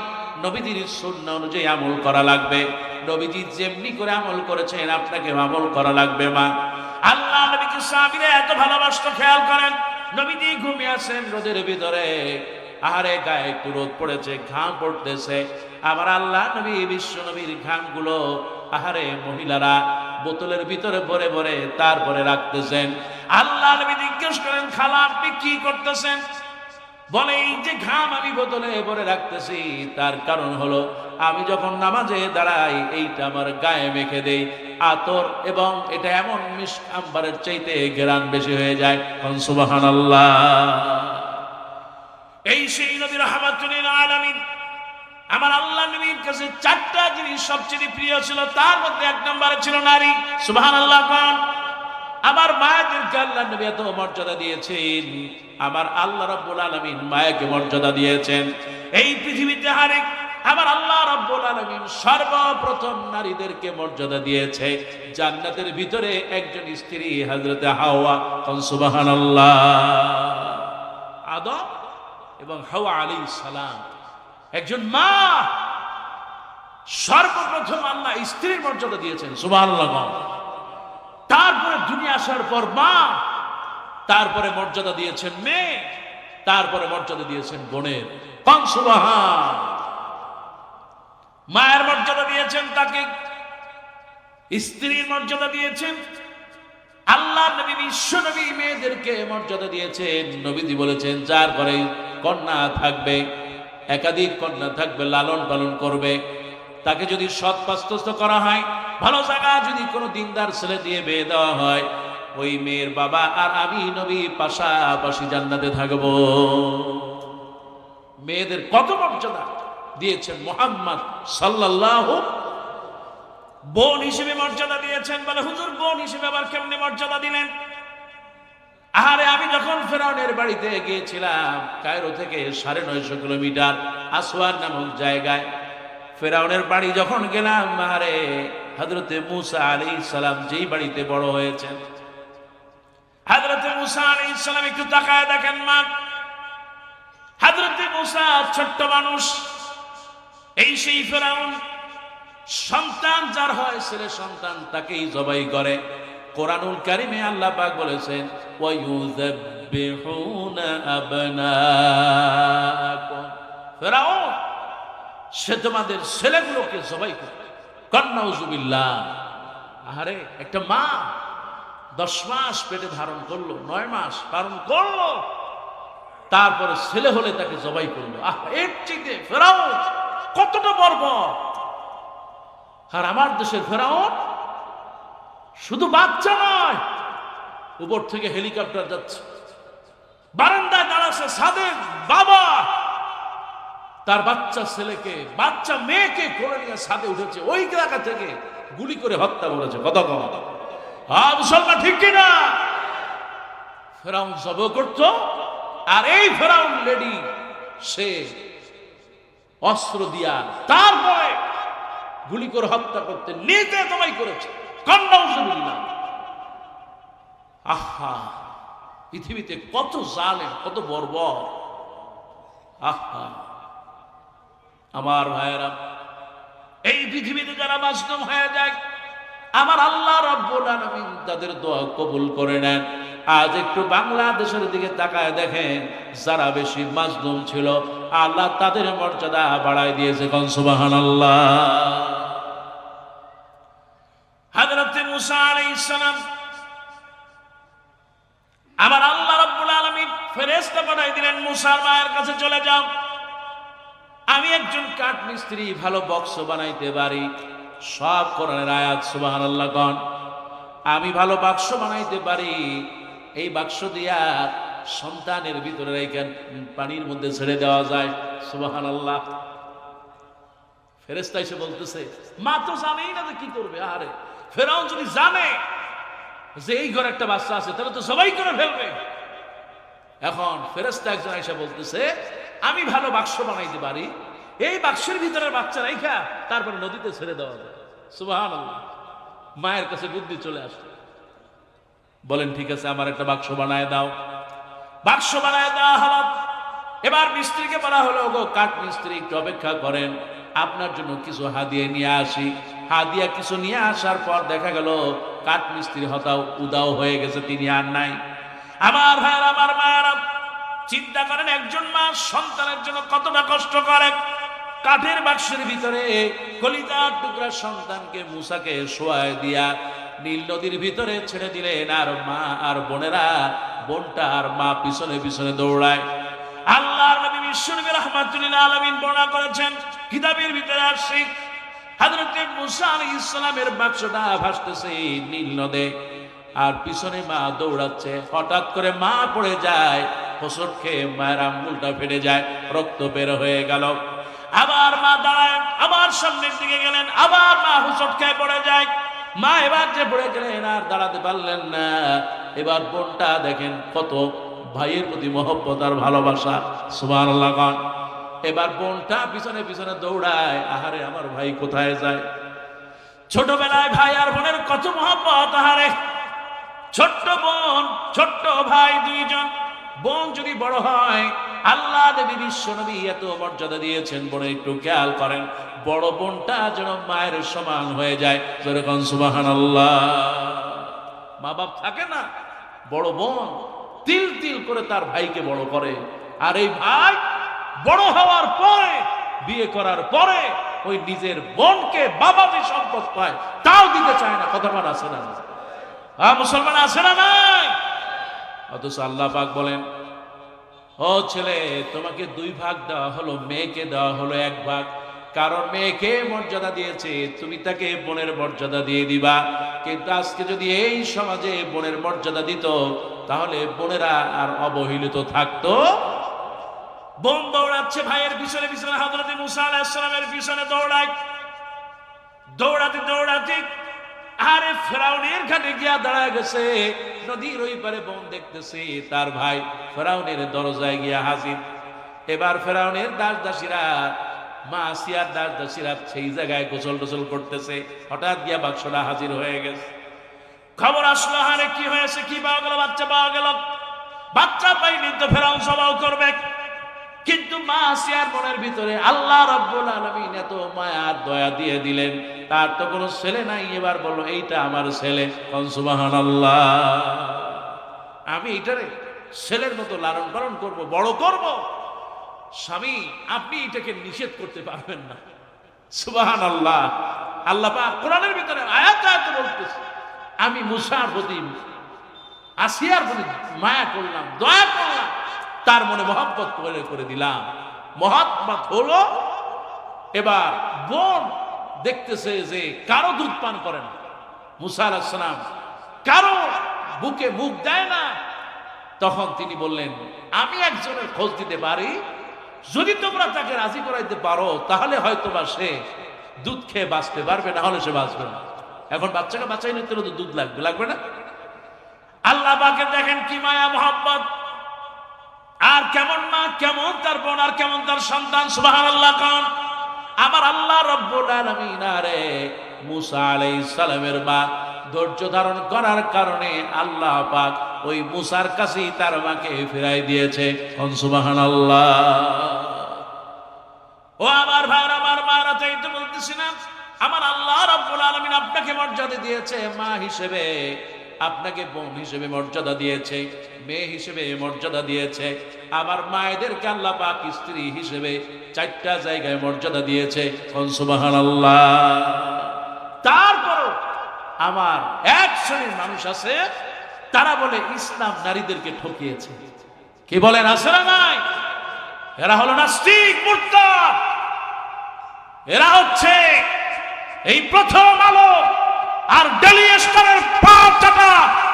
নবীজির সুন্নাহ অনুযায়ী আমল করা লাগবে। নবীজি যেমনি করে আমল করেছেন আপনাকে আমল করা লাগবে মা। আল্লাহ নবীকে সাহাবীরা এত ভালোবাসতো, খেয়াল করেন। নবীজি ঘুমিয়ে আছেন রোদের ভিতরে, আহারে গায়ে একটু রোদ পড়েছে, ঘাম পড়তেছে। আমার আল্লাহ নবী, বিশ্ব নবীর ঘামগুলো আহারে মহিলারা বোতলের ভিতরে ভরে ভরে তারপরে রাখতেছেন। আল্লাহ নবী জিজ্ঞেস করেন, খালা আপনি কি করতেছেন? বলে, এই যে ঘাম আমি বোতলে ভরে রাখতেছি তার কারণ হলো আমি যখন নামাজে দাঁড়াই এইটা আমার গায়ে মেখে দেই আতর, এবং এটা এমন মিশক আম্বারের চাইতে ঘ্রাণ বেশি হয়ে যায়। সুবহানাল্লাহ। এই সেই নবী রাহমাতুল লিল আলামিন। আমার আল্লাহ নবীর কাছে চারটা জিনিস সবচেয়ে প্রিয় ছিল, তার মধ্যে এক নম্বরে ছিল নারী। সুবহানাল্লাহ। আমার মায়েদেরকে আল্লাহ নবী এত মর্যাদা দিয়েছেন। আমার আল্লাহ রাব্বুল আলামিন মায়াকে মর্যাদা দিয়েছেন। এই পৃথিবীতে হারে আমার আল্লাহ রাব্বুল আলামিন সর্বপ্রথম নারীদেরকে মর্যাদা দিয়েছে জান্নাতের ভিতরে একজন স্ত্রী হযরতে হাওয়া। সুবহানাল্লাহ। আদম এবং হাওয়া আলাইহিস সালাম, একজন মা। সর্বপ্রথম আল্লাহ স্ত্রীর মর্যাদা দিয়েছেন। সুবহানাল্লাহ। তারপরে দুনিয়া আসার পর মা, তারপরে মর্যাদা দিয়েছেন মেয়ে, তারপরে মর্যাদা দিয়েছেন বোনের। সুবহান। মায়ের মর্যাদা দিয়েছেন তাকে, স্ত্রীর মর্যাদা দিয়েছেন। আল্লাহ নবী বিশ্ব নবী মেয়েদেরকে মর্যাদা দিয়েছেন। নবীজি বলেছেন যার ঘরে কন্যা থাকবে, একাধিক কন্যা থাকবে, লালন পালন করবে, তাকে যদি সৎ পাস্তুস্ত করা হয়, ভালো জায়গা যদি কোনো দিনদার ছেলে দিয়ে বিয়ে দেওয়া হয়, ওই মেয়ের বাবা আর আমি নবী পাশাপাশি জান্নাতে থাকব। মেয়েদের কত মর্যাদা দিয়েছেন মুহাম্মদ সাল্লাল্লাহু। বোন হিসেবে মর্যাদা দিয়েছেন। বলে, হুজুর বোন হিসেবে আবার কেমনে মর্যাদা দিলেন? আরে আমি যখন ফেরাউনের বাড়িতে গিয়েছিলাম, কায়রো থেকে 950 কিলোমিটার আসওয়ান নামক জায়গায়, ফেরাউনের বাড়ি যখন গেলাম, আরে হযরতে মূসা আলাইহিস সালাম যেই বাড়িতে বড় হয়েছেন, হযরতে মূসা আলাইহিস সালাম একটু তাকায় দেখেন মা, হযরতে মূসা ছোট্ট মানুষ। এই সেই ফেরাউন, সন্তান যার হয় ছেলে সন্তান তাকেই জবাই করে। কোরআনুল কারীমে আল্লাহ পাক বলেছেন, ওয়া ইউযাব্বিহুনা আবনাকুম। ফেরাউন, সে তোমাদের ছেলেগুলোকে জবাই করে। নাউযুবিল্লাহ। আরে একটা মা 10 মাস পেটে ধারণ করলো, 9 মাস পালন করলো, তারপরে ছেলে হলে তাকে জবাই করলো। এর চেয়ে ফেরাউন কতটা বর্বর। আর আমার দেশের ফেরাউন শুধু বাচ্চা নয়, উপর থেকে হেলিকপ্টার যাচ্ছে, বারান্দায় দাঁড়াচ্ছে সাদের বাবা, তার বাচ্চা ছেলেকে, বাচ্চা মেয়েকে কোলে নিয়ে ছাদে উঠেছে, ওই এলাকা থেকে গুলি করে হত্যা করেছে। কত কম মুসলমান, ঠিক কিনা? ফেরাউন জব করত, আর এই ফেরাউন লেডি সে অস্ত্র দিয়া তারপরে গুলি করে হত্যা করতে নিজে জবাই করেছে। আহা, পৃথিবীতে কত জালেম, কত বর্বর। আহা আমার ভাইয়েরা, এই পৃথিবীতে যারা মাজলুম হয়ে যায়, আমার আল্লাহ রাব্বুল আলামিন তাদের দোয়া কবুল করে নেন। আজ একটু বাংলাদেশের দিকে তাকায় দেখেন, যারা বেশি মাজলুম ছিল আল্লাহ তাদের মর্যাদা বাড়ায় দিয়েছে। কোন সুবহানাল্লাহ। হযরত মূসা আলাইহিস সালাম, আমার আল্লাহ রাব্বুল আলামিন ফেরেশতা পাঠিয়ে দিলেন, মূসার মায়ের কাছে চলে যাও, আমি একজন কাঠ মিস্ত্রি, ভালো বক্স বানাইতে পারি। সব কোরআনের আয়াত। সুবহানাল্লাহ গণ। আমি ভালো বাক্স বানাইতে পারি, এই বাক্স দিয়া সন্তানের ভিতরে রেখে পানির মধ্যে ছেড়ে দেওয়া যায়। সুবহানাল্লাহ। ফেরেশতা এসে বলতেছে, মা তো জানেই না যে কি করবে। আরে ফেরাউন যদি জানে যে এই ঘরে একটা বাচ্চা আছে, তাহলে তো সবাই করে ফেলবে। এখন ফেরেশতা একজন এসে বলতেছে, আমি ভালো বাক্স বানাইতে পারি, এই বাক্সের ভিতরে বাচ্চা রাইখা তারপরে নদীতে ছেড়ে দেওয়া যায়। সুবহানাল্লাহ। মায়ের কাছে বুদ্ধি চলে আসে, বলেন ঠিক আছে, আমার একটা বাক্স বানায় দাও। বাক্স বানায় দেওয়া হলো। এবার মিস্ত্রিকে বলা হলো, গো কাঠ মিস্ত্রি একটু অপেক্ষা করেন, আপনার জন্য কিছু হাদিয়া নিয়ে আসি। হাদিয়া কিছু নিয়ে আসার পর দেখা গেল কাঠ মিস্ত্রি হতাও উদাও হয়ে গেছে, তিনি আর নাই। আমার ভাইয়ের, আমার মায়েরা, চিন্তা করেন একজন মা সন্তানের জন্য কতটা কষ্ট করে। কাঠের বাক্সের ভিতরে কলিজার টুকরা সন্তানকে মুসাকে শোয়ায় দিয়া নীল নদীর ভিতরে ছেড়ে দিলেন। আর মা আর বোনেরা, বোনটা আর মা পিছনে পিছনে দৌড়ায়। আল্লাহর নবী বিশ্বনবী রাহমাতুল্লিল আলামিন বর্ণনা করেছেন, কিতাবের ভিতরে আসছে হযরত মুসা আলাইহিস সালামের বাক্সটা ভাসতেছে নীল নদে, আর পিছনে মা দৌড়াচ্ছে। হঠাৎ করে মা পড়ে যায়, হোঁচট খেয়ে মায়ের আঙ্গুলটা ফেটে যায়, রক্ত বের হয়ে গেল। আবার মা দাঁড়ায়, আবার সামনের দিকে গেলেন, আবার মা হোঁচট খেয়ে পড়ে যায়। মা এবার যে পড়ে গেলেন, আর দাঁড়াতে পারলেন না। এবার বোনটা দেখেন কত ভাইয়ের প্রতি মহব্বত আর ভালোবাসা, সুবহানাল্লাহ। এবার বোনটা পিছনে পিছনে দৌড়ায়, আহারে আমার ভাই কোথায় যায়। ছোটবেলায় ভাই আর বোনের কত মহব্বত, আহারে ছোট্ট বোন ছোট্ট ভাই দুইজন। বোন যদি বড় হয়, আল্লাহ নবী বিশ্ব নবী এত মর্যাদা দিয়েছেন, বোন একটু খেয়াল করেন, বড় বোনটা যেন মায়ের সমান হয়ে যায়। যেরকম সুবহানাল্লাহ। মা বাপ থাকে না, বড় বোন তিল তিল করে তার ভাইকে বড় করে, আর এই ভাই বড় হওয়ার পরে, বিয়ে করার পরে ওই নিজের বোনকে বাবা যে সম্পদ পায় তাও দিতে চায় না। কথা বলা আছে না? মুসলমান আছে না নাই? অথচ আল্লাহ পাক বলেন, ও ছেলে, তোমাকে 2 ভাগ দেওয়া হলো, মেয়েকে দেওয়া হলো 1 ভাগ। কারণ মেয়েকে মর্যাদা দিয়েছে, তুমি তাকে বোনের মর্যাদা দিয়ে দিবা। কিন্তু আজকে যদি এই সমাজে বোনের মর্যাদা দিত, তাহলে বোনেরা আর অবহেলিত থাকতো। বোন দৌড়াচ্ছে ভাইয়ের পিছনে পিছনে, হযরত মুসা আলাইহিস সালামের পিছনে দৌড়ায়। দৌড়াতে দৌড়াতে আরে ফেরাউনের ঘাটে গিয়া দাঁড়ায় গেছে। নদীর ওই পারে বোন দেখতেছে তার ভাই ফেরাউনের দরজায় গিয়া হাজির। এবার ফেরাউনের দাস দাসীরা, মা আসিয়ার দাস দাসীরা সেই জায়গায় গোসল টোসল করতেছে। হঠাৎ গিয়া বাক্সটা হাজির হয়ে গেছে। খবর আসলো, আরে কি হয়েছে, কি পাওয়া গেল? বাচ্চা পাওয়া গেল। বাচ্চা পাইনি তো ফেরাউন সবাও করবে। কিন্তু মা আসিয়ার মনের ভিতরে আল্লাহ রাব্বুল আলামিন এত মায়া আর দয়া দিয়ে দিলেন, তার তো কোনো ছেলে নাই। এবার বলল, এইটা আমার ছেলে। সুবহানাল্লাহ। আমি এটারে ছেলের মতো লালন পালন করব, বড় করব। স্বামী, আপনি এটাকে নিষেধ করতে পারবেন না। সুবহানাল্লাহ। আল্লাহ পাক কোরআনের ভিতরে আয়াত আয়াত বলতেছে, আমি মুসার প্রতি, আসিয়ার প্রতি মায়া করলাম, দয়া করলাম, তার মনে মহব্বত করে দিলাম। মহব্বত হলো। এবার বোন দেখতেছে যে কারো দুধ পান করে না, মুসা আলাইহিস সালাম কারো বুকে মুখ দেয় না। তখন তিনি বললেন, আমি একজনের খোঁজ দিতে পারি, যদি তোমরা তাকে রাজি করাইতে পারো, তাহলে হয়তো বা সে দুধ খেয়ে বাঁচতে পারবে, না হলে সে বাঁচবে না। এখন বাচ্চাকে বাঁচাই নিতে হলে তো দুধ লাগবে, লাগবে না? আল্লাহ পাকে দেখেন কি মায়া মহব্বত, আর কেমন মা, কেমন তার বোন, আর কেমন তার সন্তান। সুবহানাল্লাহ। কারণ আমার আল্লাহ রাব্বুল আলামিন আরে মুসা আলাইহিস সালামের মা ধৈর্য ধারণ করার কারণে আল্লাহ পাক ওই মুসার কাছেই তার মাকে ফিরাই দিয়েছে। সুবহানাল্লাহ। ও আমার ভাইরা, আমার মারা, তাই তো বলতেছি না, আমার আল্লাহ রাব্বুল আলামিন আপনাকে মর্যাদা দিয়েছে মা হিসেবে, আপনাকে বোন হিসেবে মর্যাদা দিয়েছে, মেয়ে হিসেবে মর্যাদা দিয়েছে। আবার মায়েদেরকে আল্লাহ পাক স্ত্রী হিসেবে 4টা জায়গায় মর্যাদা দিয়েছে। সুবহানাল্লাহ। তারপরও আমার এক শ্রেণীর মানুষ আছে, তারা বলে ইসলাম নারীদেরকে ঠকিয়েছে। কি বলেন, আছে না নাই? এরা হলো নাস্তিক, মুরতাদ। এরা হচ্ছে এই প্রথম আলো আর ডেইলি স্টারের পা চাটা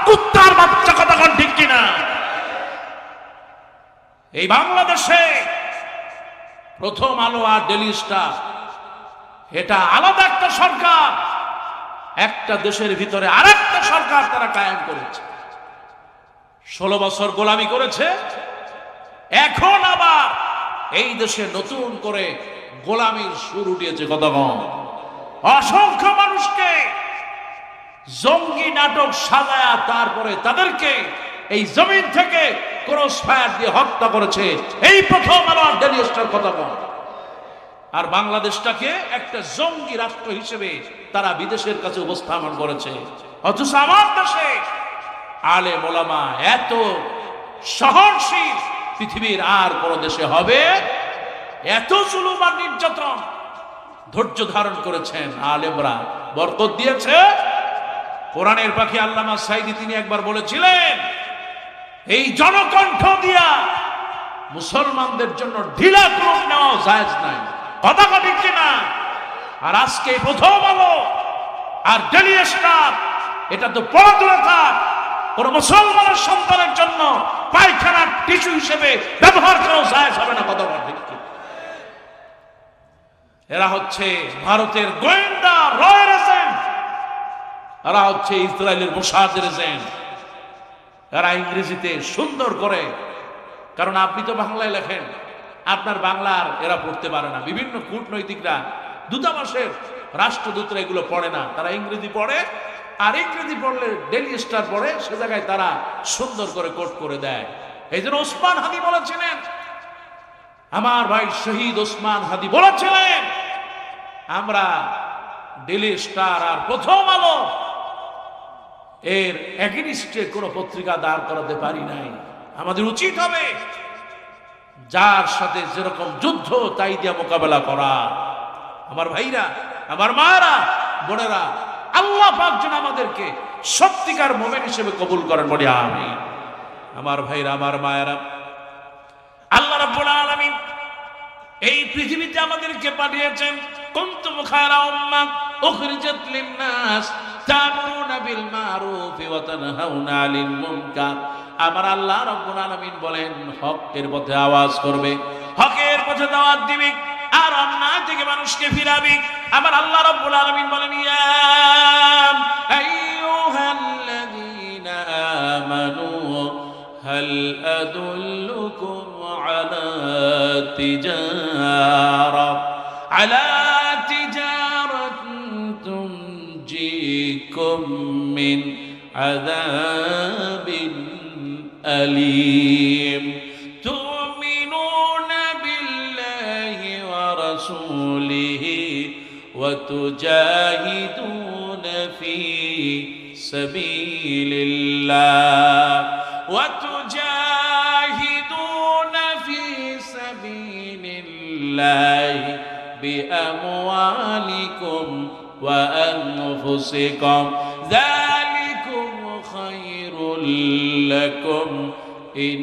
কুত্তার বাচ্চা। কথা কোন ঠিক কিনা? এই বাংলাদেশে প্রথম আলো আর ডেইলি স্টার এটা আলাদা একটা সরকার, একটা দেশের ভিতরে আরেকটা সরকার তারা কায়েম করেছে। 16 বছর গোলামি করেছে, এখন আবার এই দেশে নতুন করে গোলামির সুর উঠিয়েছে। কথা কম। অসংখ্য মানুষকে জঙ্গি নাটক সাজায়া তারপরে তাদেরকে এই জমিন থেকে ক্রস ফায়ার দিয়ে হত্যা করেছে। এই প্রথম আলো ডেইলি স্টার কথা বলে। আর বাংলাদেশটাকে একটা জঙ্গি রাষ্ট্র হিসেবে তারা বিদেশের কাছে উপস্থাপন করেছে। অথচ আমার দেশে আলেম ওলামা এত সহনশীল পৃথিবীর আর কোন দেশে হবে? এত জুলুম আর নির্যাতন ধৈর্য ধারণ করেছেন আলেমরা, বরকত দিয়েছে। কোরআনের পাখি আল্লামা সাঈদী তিনি একবার বলেছিলেন, এই জনকণ্ঠ দিয়া মুসলমানদের জন্য ঢিলা ক্রম নেওয়া জায়েজ নাই। কথা ঠিক কিনা? আর আজকে প্রথম আলো আর ডেইলি স্টার এটা তো বড় দূরে থাক, কোন মুসলমানের সন্তানের জন্য পায়খানার টিস্যু হিসেবে ব্যবহার করা জায়েজ হবে না। কথা ঠিক কি? এরা হচ্ছে ভারতের গোয়েন্দা রয়ের এজেন্ট, এরা হচ্ছে ইসরায়েলের মোসাদের এজেন্ট। এরা ইংরেজিতে সুন্দর করে, কারণ আপনি তো বাংলায় লেখেন, আপনার বাংলার এরা পড়তে পারে না। বিভিন্ন কূটনৈতিকরা, দূতাবাসের রাষ্ট্রদূতরা এগুলো পড়ে না, তারা ইংরেজি পড়ে। আর ইংরেজি পড়লে ডেইলি স্টার পড়ে, সে জায়গায় তারা সুন্দর করে কোট করে দেয়। এই জন্য ওসমান হাদি বলেছিলেন, আমার ভাই শহীদ ওসমান হাদি বলেছিলেন, আমরা ডেইলি স্টার আর প্রথম আলো এর এগেইনস্টে কোনো পত্রিকা দাঁড় করাতে পারি নাই। আমাদের উচিত হবে যার সাথে যেরকম যুদ্ধ তাই দিয়ে মোকাবেলা করা। আমার ভাইরা, আমার মায়েরা, বোনেরা, আল্লাহ পাক যেন আমাদেরকে সত্যিকার মুমিন হিসেবে কবুল করেন, বলি আমিন। আমার ভাইরা, আমার মায়েরা, আল্লাহ রাব্বুল আলামিন এই পৃথিবীতে আমাদেরকে পাঠিয়েছেন কুনতুম খায়রা উম্মাহ উখরিজাত লিন-নাস তা'মুরুনা বিল মা'রুফ ওয়া তানহাউনা 'আনিল মুনকার। আমার আল্লাহ রাব্বুল আলামিন বলেন, হকের পথে আওয়াজ করবে, হকের পথে দাওয়াত দিবে, আর অন্যায় থেকে মানুষকে ফিরাবে। আমার আল্লাহ রাব্বুল আলামিন বলেন, ইয়া আইয়ুহাল্লাযীনা আমানু হাল আদুল্লুকুম আলা তিজারাতিন তুনজিকুম মিন আযাবিন আলীম তুমিনুনা বিল্লাহি ওয়া রাসূলিহি ওয়া তুজাহিদুনা ফি সাবিলিল্লাহ ওয়া তুজাহিদুনা ফি সাবিলিল্লাহি বিআমওয়ালিকুম ওয়া আনফুসিকুম যালিকুম খায়রুল লাকুম ইন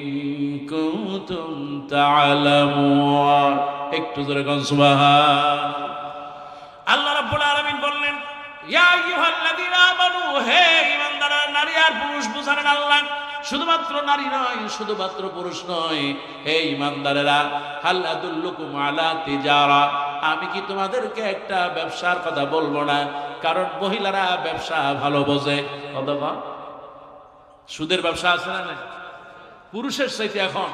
কুনতুম তা'লামুন। একটু জোরে কোন সুবহান। আল্লাহ রাব্বুল আলামিন বললেন, ইয়া আইয়ুহাল্লাযীনা আমানু, হে ঈমানদার নারী আর পুরুষ বুঝালেন আল্লাহ। শুধুমাত্র নারী নয়, শুধুমাত্র পুরুষ নয়, হে ঈমানদারেরা, হাল আদুল্লুকুম আলা তিজারা, আমি কি তোমাদেরকে একটা ব্যবসার কথা বলবো না? কারণ মহিলারা ব্যবসা ভালো বোঝে। অথবা সুদের ব্যবসা আছে না? না, পুরুষের চাইতে এখন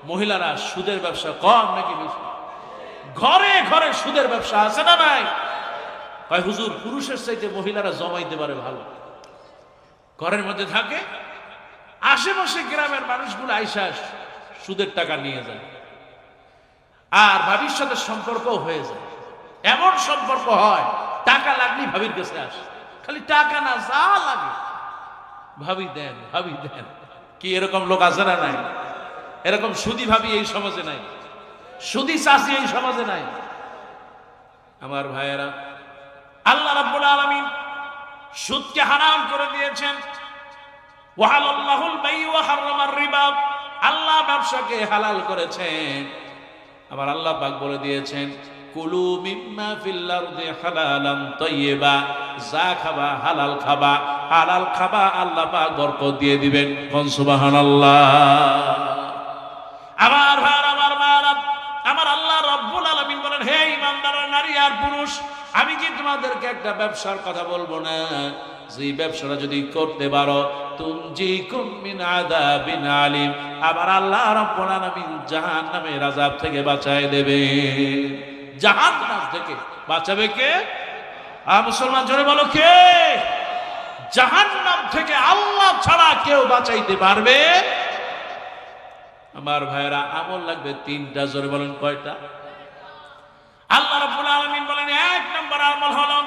মহিলারা সুদের ব্যবসা কম নাকি বেশি? ঘরে ঘরে সুদের ব্যবসা আছে না নাই? কয় হুজুর, পুরুষের চাইতে মহিলারা জমাইতে পারে ভালো, ঘরের মধ্যে থাকে, আশেপাশে গ্রামের মানুষগুলো আইসা সুদের টাকা নিয়ে যায়, আর ভাবির সাথে সম্পর্কও হয়ে যায়। এমন সম্পর্ক হয়, টাকা লাগলেই ভাবির কাছে আসে, খালি টাকা না, যা লাগে ভাবি দেন, ভাবি দেন। কি এরকম লোক আছে না নাই? এরকম সুদি ভাবি এই সমাজে নাই, সুদি চাষি এই সমাজে নাই। আমার ভাইয়েরা, আল্লাহ রাব্বুল আলামিন সুদকে হারাম করে দিয়েছেন। ওয়াহালাল্লাহুল বাই ওয়া হারামার রিবা, আল্লাহ ব্যবসাকে হালাল করেছেন। আবার আল্লাহ পাক বলে দিয়েছেন, কুলু মিম্মা ফিল আরদি হালালান তাইয়্যিবা, যা খাবা হালাল খাবা, হালাল খাবা, আল্লাহ পাক বরকত দিয়ে দিবেন। কোন সুবহানাল্লাহ। আমার ভাই, আমার মারা, আমার আল্লাহ রাব্বুল আলামিন বলেন, হে ঈমানদার নারী আর পুরুষ, আমি কি তোমাদেরকে একটা ব্যবসার কথা বলবো না? যে ব্যবসাটা যদি করতে পারো, তুনজিকুম মিন আযাবিন আলীম, আবার আল্লাহ রাব্বুল আলামিন জাহান্নামের আযাব থেকে বাঁচায় দেবে। জাহান্নাম থেকে বাঁচাবে কে? মুসলমান জোরে বলো, কে? জাহান্নাম থেকে আল্লাহ ছাড়া কেউ বাঁচাইতে পারবে আমার ভাইরা আমল লাগবে তিনটা, জোরে বলেন কয়টা? আল্লাহ রাব্বুল আলামিন বলেন এক নম্বর আমল হলো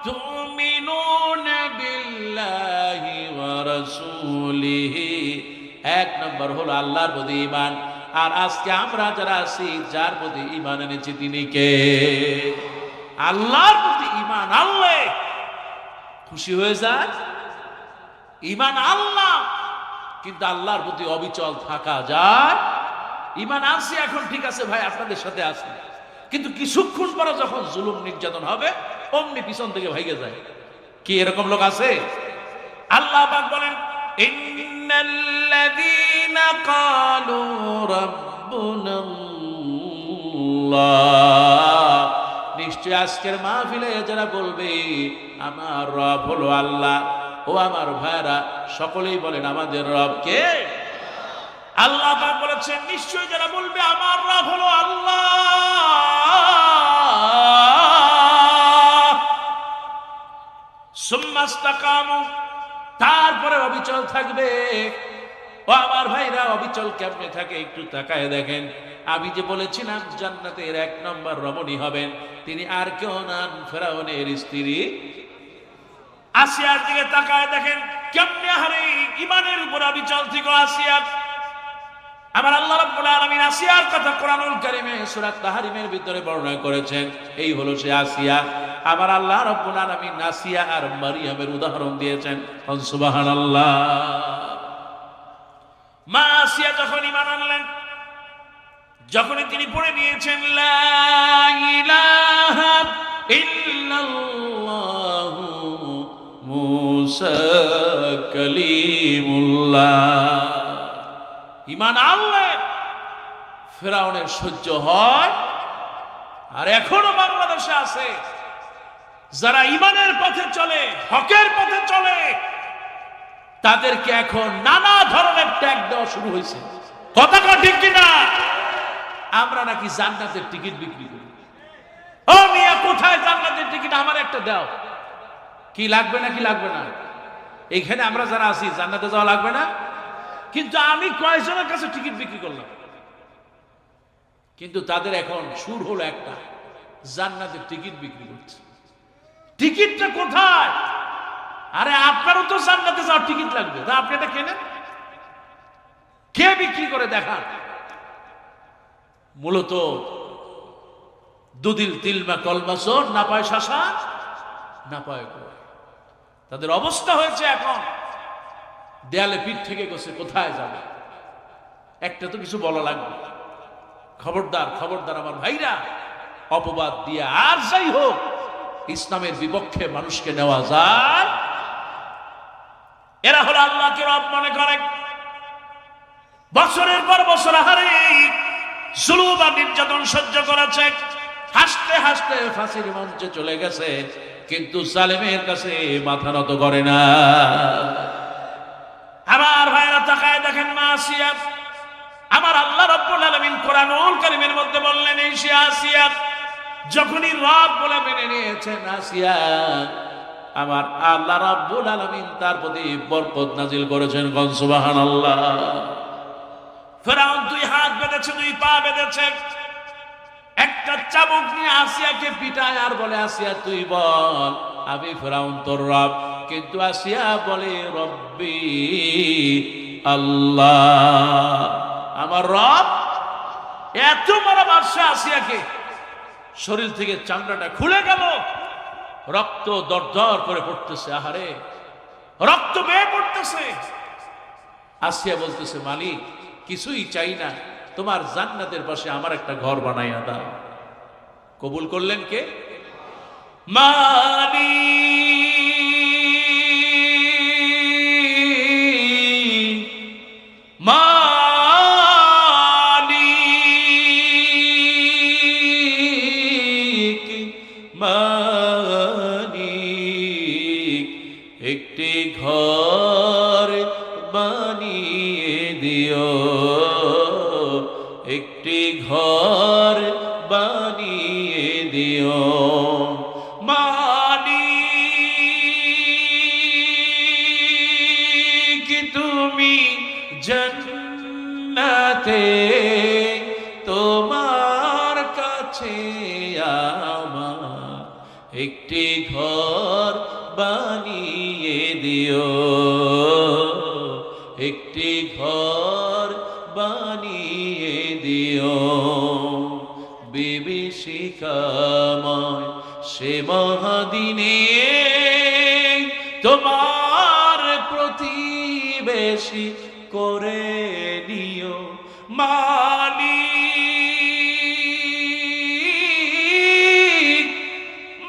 তুমিনুনা বিল্লাহি ওয়া রাসূলিহি, এক নম্বর হলো আল্লাহর প্রতি ঈমান। আর আজকে আমরা যারা আছি যার প্রতি ঈমান এনেছি তিনি কে? আল্লাহর প্রতি ঈমান আনলে খুশি হয়ে যায়। ঈমান আল্লাহ, কিন্তু আল্লাহর প্রতি অবিচল থাকা যায়। ঈমান আনছি এখন ঠিক আছে ভাই আপনাদের সাথে আছি, কিন্তু কিছুক্ষণ পরে যখন জুলুম নির্যাতন হবে অমনি পিছন থেকে ভাইগে যায়। কি এরকম লোক আছে? আল্লাহ পাক বলেন ইন্নাল্লাযীনা ক্বালু রাব্বুনাল্লাহ, নিশ্চয় আজকের মাহফিলে যারা বলবে আমার রব হলো আল্লাহ, ও আমার ভাইরা সকলেই বলেন আমাদের রব কে? আল্লাহ পাক বলেছেন নিশ্চয় যারা বলবে আমার রব হলো আল্লাহ, সুম্মা ইসতাকামু, তারপরে অবিচল থাকবে। ও আমার ভাইরা অবিচল কেমনে থাকে একটু তাকায় দেখেন। আমি যে বলেছিলাম জান্নাতের এক নম্বর রমণী হবেন তিনি আর কেউ নন, ফেরাউনের স্ত্রী আসিয়ার দিকে তাকায় দেখেন কেমনে হারে ঈমানের উপর অবিচল থেকে আসিয়া। আমার আল্লাহ রাব্বুল আলামিন আসিয়ার কথা কোরআনুল কারীমে সূরা তাহরিমের ভিতরে বর্ণনা করেছেন। এই হলো সে আসিয়া। আমার আল্লাহ রাব্বুল আলামিন আসিয়া আর মারিয়ামের উদাহরণ দিয়েছেন। সুবহানাল্লাহ। মা আসিয়া যখন ঈমান আনলেন, যখনই তিনি পড়ে নিয়েছেন লা ইলাহা ইল্লাল্লাহু মুসা কালিমুল্লাহ, ঈমান আনলে ফেরাউনের সহ্য হয়। আর এখনো বাংলাদেশে আছে যারা ঈমানের পথে চলে, হকের পথে চলে, তাদেরকে এখন নানা ধরনের ট্যাগ দেওয়া শুরু হয়েছে। কথা ঠিক কিনা? আমরা নাকি জান্নাতের টিকিট বিক্রি করি। ও মিয়া কোথায় জান্নাতের টিকিট? আমার একটা দাও। কি লাগবে না? কি লাগবে না? এইখানে আমরা যারা আছি জান্নাতে যাওয়া লাগবে না, কিন্তু আমি কয়েকজনের কাছে টিকিট বিক্রি করলাম। কিন্তু তাদের এখন সুর হলো একটা, জান্নাতের টিকিট বিক্রি করছে। টিকিটটা কোথায়? আরে আপনারও তো জান্নাতে যাওয়ার টিকিট লাগবে, তা আপনি এটা কেনেন। কে বিক্রি করে দেখান। মূলত দুদিল তিলমা কলমাসর না পায় শাসা না পায়। তাদের অবস্থা হয়েছে এখন দেয়ালে পিঠ থেকে গেছে, কোথায় যাবে? একটা তো কিছু বলা লাগবে। খবরদার খবরদার আমার ভাইরা, অপবাদ দিয়ে আর যাই হোক ইসলামের বিপক্ষে মানুষকে নেওয়া যায়। এরা হলো আল্লাহকে রব মনে করে, বছরের পর বছর হারে জুলুম আর নির্যাতন সহ্য করেছে, হাসতে হাসতে ফাঁসির মঞ্চে চলে গেছে, কিন্তু জালেমের কাছে মাথা নত করে না। আমার ভাইরা তাকায় দেখেন মা আসিয়া। আমার আল্লাহ রাব্বুল আলামিন কোরআনুল কারীমের মধ্যে বললেন এই সে আসিয়া যখনই রব বলে মেনে নিয়েছেন আসিয়া, আমার আল্লাহ রাব্বুল আলামিন তার প্রতি বরকত নাজিল করেছেন। সুবহানাল্লাহ। ফেরাউন দুই হাত বেঁধেছে, দুই পা বেঁধেছে, একটা চাবুক নিয়ে আসিয়াকে পিটায় আর বলে আসিয়া তুই বল আমি ফেরাউন তোর রব। কিন্তু আসিয়া বলে রব্বি আল্লাহ, আমার রব। এত বড় বাদশা আসিয়াকে শরীর থেকে চামড়াটা খুলে গেল, রক্ত দরদর করে পড়তেছে, আহারে রক্ত বেয়ে পড়তেছে। আসিয়া বলতেছে মালিক কিছুই চাই না, তোমার জান্নাতের পাশে আমার একটা ঘর বানাইয়া দাও। কবুল করলেন কে? মালিক মালিক মালিক একটি ঘর বানিয়ে দিও, একটি ঘর বানিয়ে দিও। মালিক তুমি জান্নাতে তোমার কাছে আমার একটি ঘর বানিয়ে দিও, একটি ঘর বানিয়ে দিও। বিভীষিকাময় সে মহাদিনে তোমার প্রতিবেশী করে নিও মালিক,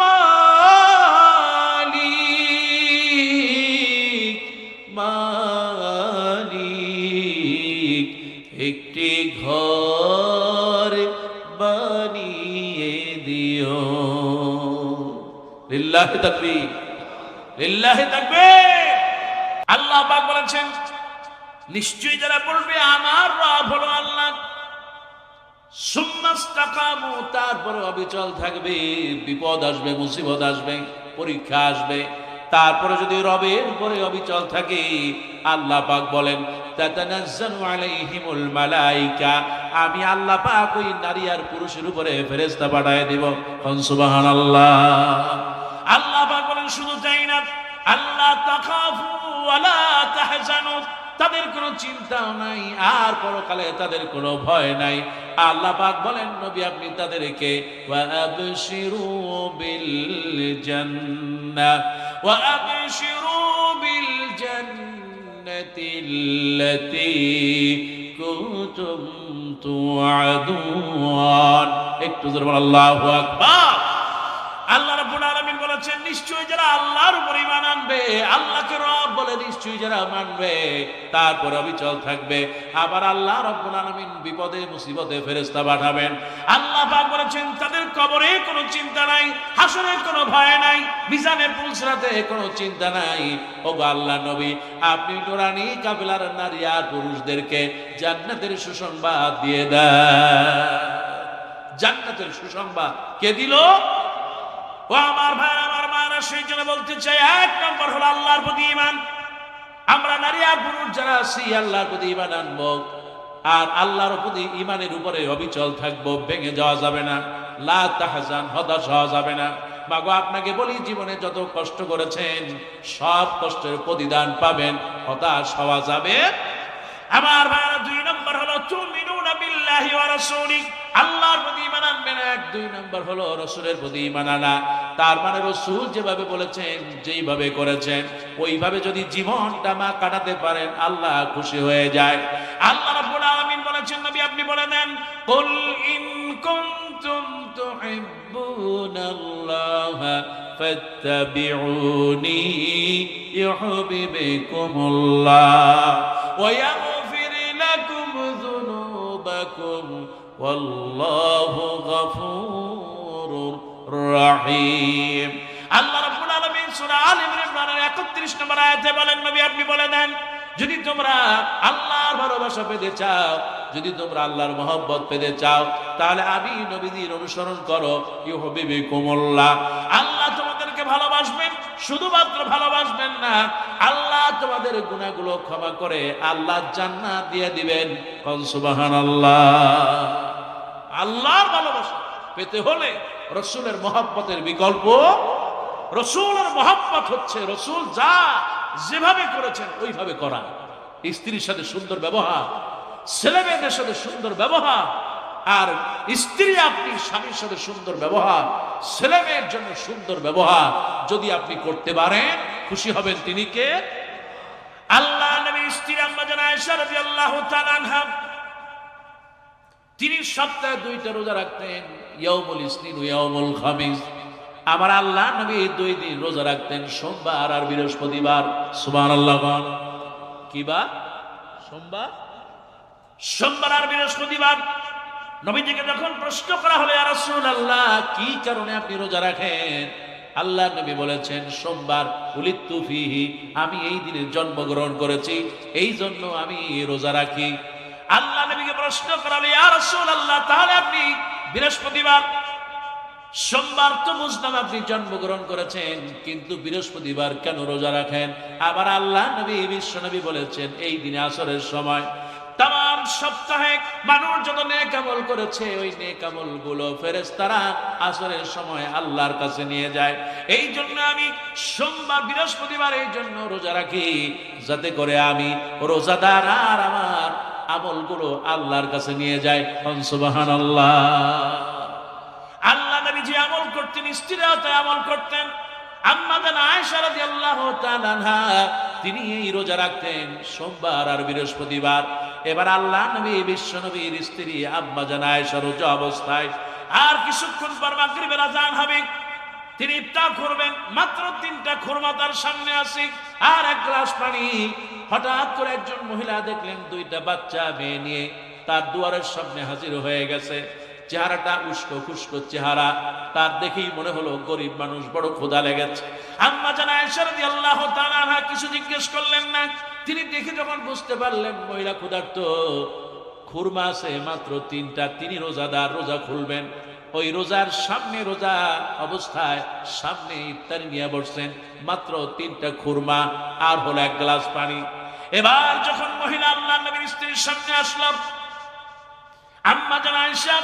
মালিক, মালিক, একটি ঘর বানিয়ে দিও। লিল্লাহি তাকবীর, লিল্লাহি তাকবীর। আল্লাহ পাক বলেছেন নিশ্চয়ই যারা বলবে আমার রব হলো আল্লাহ, সুম্মাস্তাকামু, তারপরে অবিচল থাকবে, বিপদ আসবে, মুসিবত আসবে, পরীক্ষা আসবে, তারপরে যদি রবের উপরে অবিচল থাকে, আল্লাহ পাক বলেন তাতানাজ্জালু আলাইহিমুল মালাইকা, আমি আল্লাহ পাক ওই নারী আর পুরুষের উপরে ফেরেশতা পাঠিয়ে দেব। সুবহানাল্লাহ। আল্লাহ পাক বলেন শুধু তাই না, আল্লাহ তাখাফু ওয়ালা তাহজানু, তাদের কোনো চিন্তাও নাই আর পরকালে তাদের কোনো ভয় নাই। আল্লাহ পাক বলেন নবী আপনি তাদেরকে ওয়া আবশিরু বিল জান্নাহ, ওয়া আবশিরু বিল জান্নাতিল্লাতী কুনতুম তুআদুন। একটু জোরে বল আল্লাহু আকবার। আল্লাহ রাব্বুল আলামিন বলেছেন নিশ্চয়ই যারা আল্লাহর উপর ঈমান আনবে, আল্লাহকে রব বলে নিশ্চয়ই যারা মানবে, তারপর অবিচল থাকবে, আবার আল্লাহ রাব্বুল আলামিন বিপদে মুসিবতে ফেরেশতা পাঠাবেন। আল্লাহ পাক বলেছেন তাদের কবরে কোনো চিন্তা নাই, হাসরে কোনো ভয় নাই, মিজানে পুলসরাতে কোনো চিন্তা নাই। ওগো আল্লাহ নবী আপনি নুরানি কাফেলার নারী আর পুরুষদেরকে জান্নাতের সুসংবাদ দিয়ে দেন। জান্নাতের সুসংবাদ কে দিল? ও আমার ভাই আমার মারা, সেই জন্য বলতে চাই এক নম্বর হলো আল্লাহর প্রতি ঈমান। আমরা নারী আর পুরুষ যারা আছি আল্লাহর প্রতি ঈমান আনবো, আর আল্লাহর প্রতি ঈমানের উপরে অবিচল থাকবো, ভেঙে যাওয়া যাবে না, লা তাহজান, হতাশ হওয়া যাবে না। মাগো আপনাকে বলি জীবনে যত কষ্ট করেছেন সব কষ্টের প্রতিদান পাবেন, হতাশ হওয়া যাবে। আমার ভাইরা দুই নম্বর হলো তুমিনুনা বিল্লাহি ওয়া রাসূলিহি, আল্লাহর প্রতি ঈমান আনবেন এক। দুই নম্বর হলো রাসূলের প্রতি ঈমান আনা। তার মানে রাসূল যেভাবে বলেছেন, যেইভাবে করেছেন, ওইভাবে যদি জীবনটা মা কাটাতে পারেন আল্লাহ খুশি হয়ে যায়। আল্লাহ রাব্বুল আলামিন বলেছেন নবী আপনি বলে দেন কুল ইন কুনতুম তুহিব্বুনাল্লাহা ফাত্তাবিউনি ইউহিব্বুকুমুল্লাহ ওয়া ইয়াগফির লাকুম যুনুবাকুম ওয়াল্লাহু গফুরুর রহিম। আল্লাহ রাব্বুল আলামিন সূরা আলে ইমরানের 31 নম্বর আয়াতে বলেন নবী আপনি বলে দেন যদি তোমরা আল্লাহর ভালোবাসা পেতে চাও, যদি তোমরা আল্লাহর মহব্বত পেতে চাও, তাহলে আমি নবীদের অনুসরণ করো, ইউহিব্বুকুমুল্লাহ। আল্লাহ তোমাদেরকে ভালোবাসবেন, শুধুমাত্র ভালোবাসবেন না, আল্লাহ তোমাদের গুনাহগুলো ক্ষমা করে আল্লাহ জান্নাত দিয়ে দিবেন। সুবহানাল্লাহ। আল্লাহর ভালোবাসা পেতে হলে রাসূলের মহব্বতের বিকল্প, রাসূলের মহব্বত হচ্ছে রাসূল যা যেভাবে করেছেন ওইভাবে করা। স্ত্রীর সাথে সুন্দর ব্যবহার, ছেলে মেয়েদের সাথে সুন্দর ব্যবহার, আর স্ত্রী আপনি স্বামীর সাথে সুন্দর ব্যবহার, ছেলে মেয়ের জন্য সুন্দর ব্যবহার যদি আপনি করতে পারেন, খুশি হবেন তিনি কে? আল্লাহ। নবীর স্ত্রী আম্মা জান আয়েশা রাদিয়াল্লাহু তাআলা আনহা, তিনি সপ্তাহে 2টা রোজা রাখতেন, ইয়াউমুল ইসনিন ওয়া ইয়াউমুল খামিস। আমার আল্লাহ নবী 2 দিন রোজা রাখতেন, সোমবার আর বৃহস্পতিবার। সুবহানাল্লাহ। কি বার? সোমবার, সোমবার আর বৃহস্পতিবার। নবীজিকে যখন প্রশ্ন করা হলো ইয়া রাসূলুল্লাহ কি কারণে আপনি রোজা রাখেন, আল্লাহ নবী বলেছেন সোমবার উলিদতু ফিহি, আমি এই দিনে জন্মগ্রহণ করেছি, এই জন্য আমি রোজা রাখি। আল্লাহ নবীকে প্রশ্ন করা হলো ইয়া রাসূলুল্লাহ তাহলে আপনি বৃহস্পতিবার, সোমবার তো বুঝলাম আপনি জন্মগ্রহণ করেছেন, কিন্তু বৃহস্পতিবার কেন রোজা রাখেন? আবার আল্লাহ নবী বিশ্ব নবী বলেছেন এই দিনে আসরের সময় তাম সপ্তাহে মানুষ যত নেক আমল করেছে ওই নেক আমল গুলো ফেরেশতারা আসরের সময় আল্লাহর কাছে নিয়ে যায়। এই জন্য আমি সোমবার বৃহস্পতিবার এই জন্য রোজা রাখি, যাতে করে আমি রোজাদার আর আমার আমলগুলো আল্লাহর কাছে নিয়ে যায়। সুবহানাল্লাহ। আল্লাহ নবী যে আমল করতেন, স্ত্রীরা তাই আমল করতেন। আম্মা জান আয়েশা রাদিয়াল্লাহু তাআলা আনহা তিনি এই রোজা রাখতেন সোমবার আর বৃহস্পতিবার। এবার আল্লাহ নবী বিশ্ব নবীর স্ত্রী আম্মা জান আয়েশা রোজা অবস্থায় আর কিছুক্ষণ পর মাগরিবের আযান হবে, তিনি ইফতার করবেন। মাত্র 3টা খুরমা তার সামনে আছে আর 1 গ্লাস পানি। হঠাৎ করে একজন মহিলা দেখলেন 2টা বাচ্চা মেয়ে নিয়ে তার দুয়ারের সামনে হাজির হয়ে গেছে। চেহারাটা উস্কো খুস্কো চেহারা, তার দেখেই মনে হলো গরিব মানুষ, বড় ক্ষুধা লেগেছে। আম্মা জান আয়েশা রাদিয়াল্লাহু তাআলা আনহা কিছু জিজ্ঞেস করলেন না। তিনি দেখে যখন বুঝতে পারলেন মহিলা ক্ষুধার্ত, খুরমা আছে মাত্র 3টা, তিনি রোজাদার, রোজা খুলবেন। ওই রোজার সামনে, রোজা অবস্থায় সামনে ইফতারি নিয়ে বসছেন, মাত্র 3টা খুরমা আর হলো 1 গ্লাস পানি। এবার যখন মহিলা আল্লাহর নবীর স্ত্রীর সামনে আসলাম, আম্মা জান আয়েশা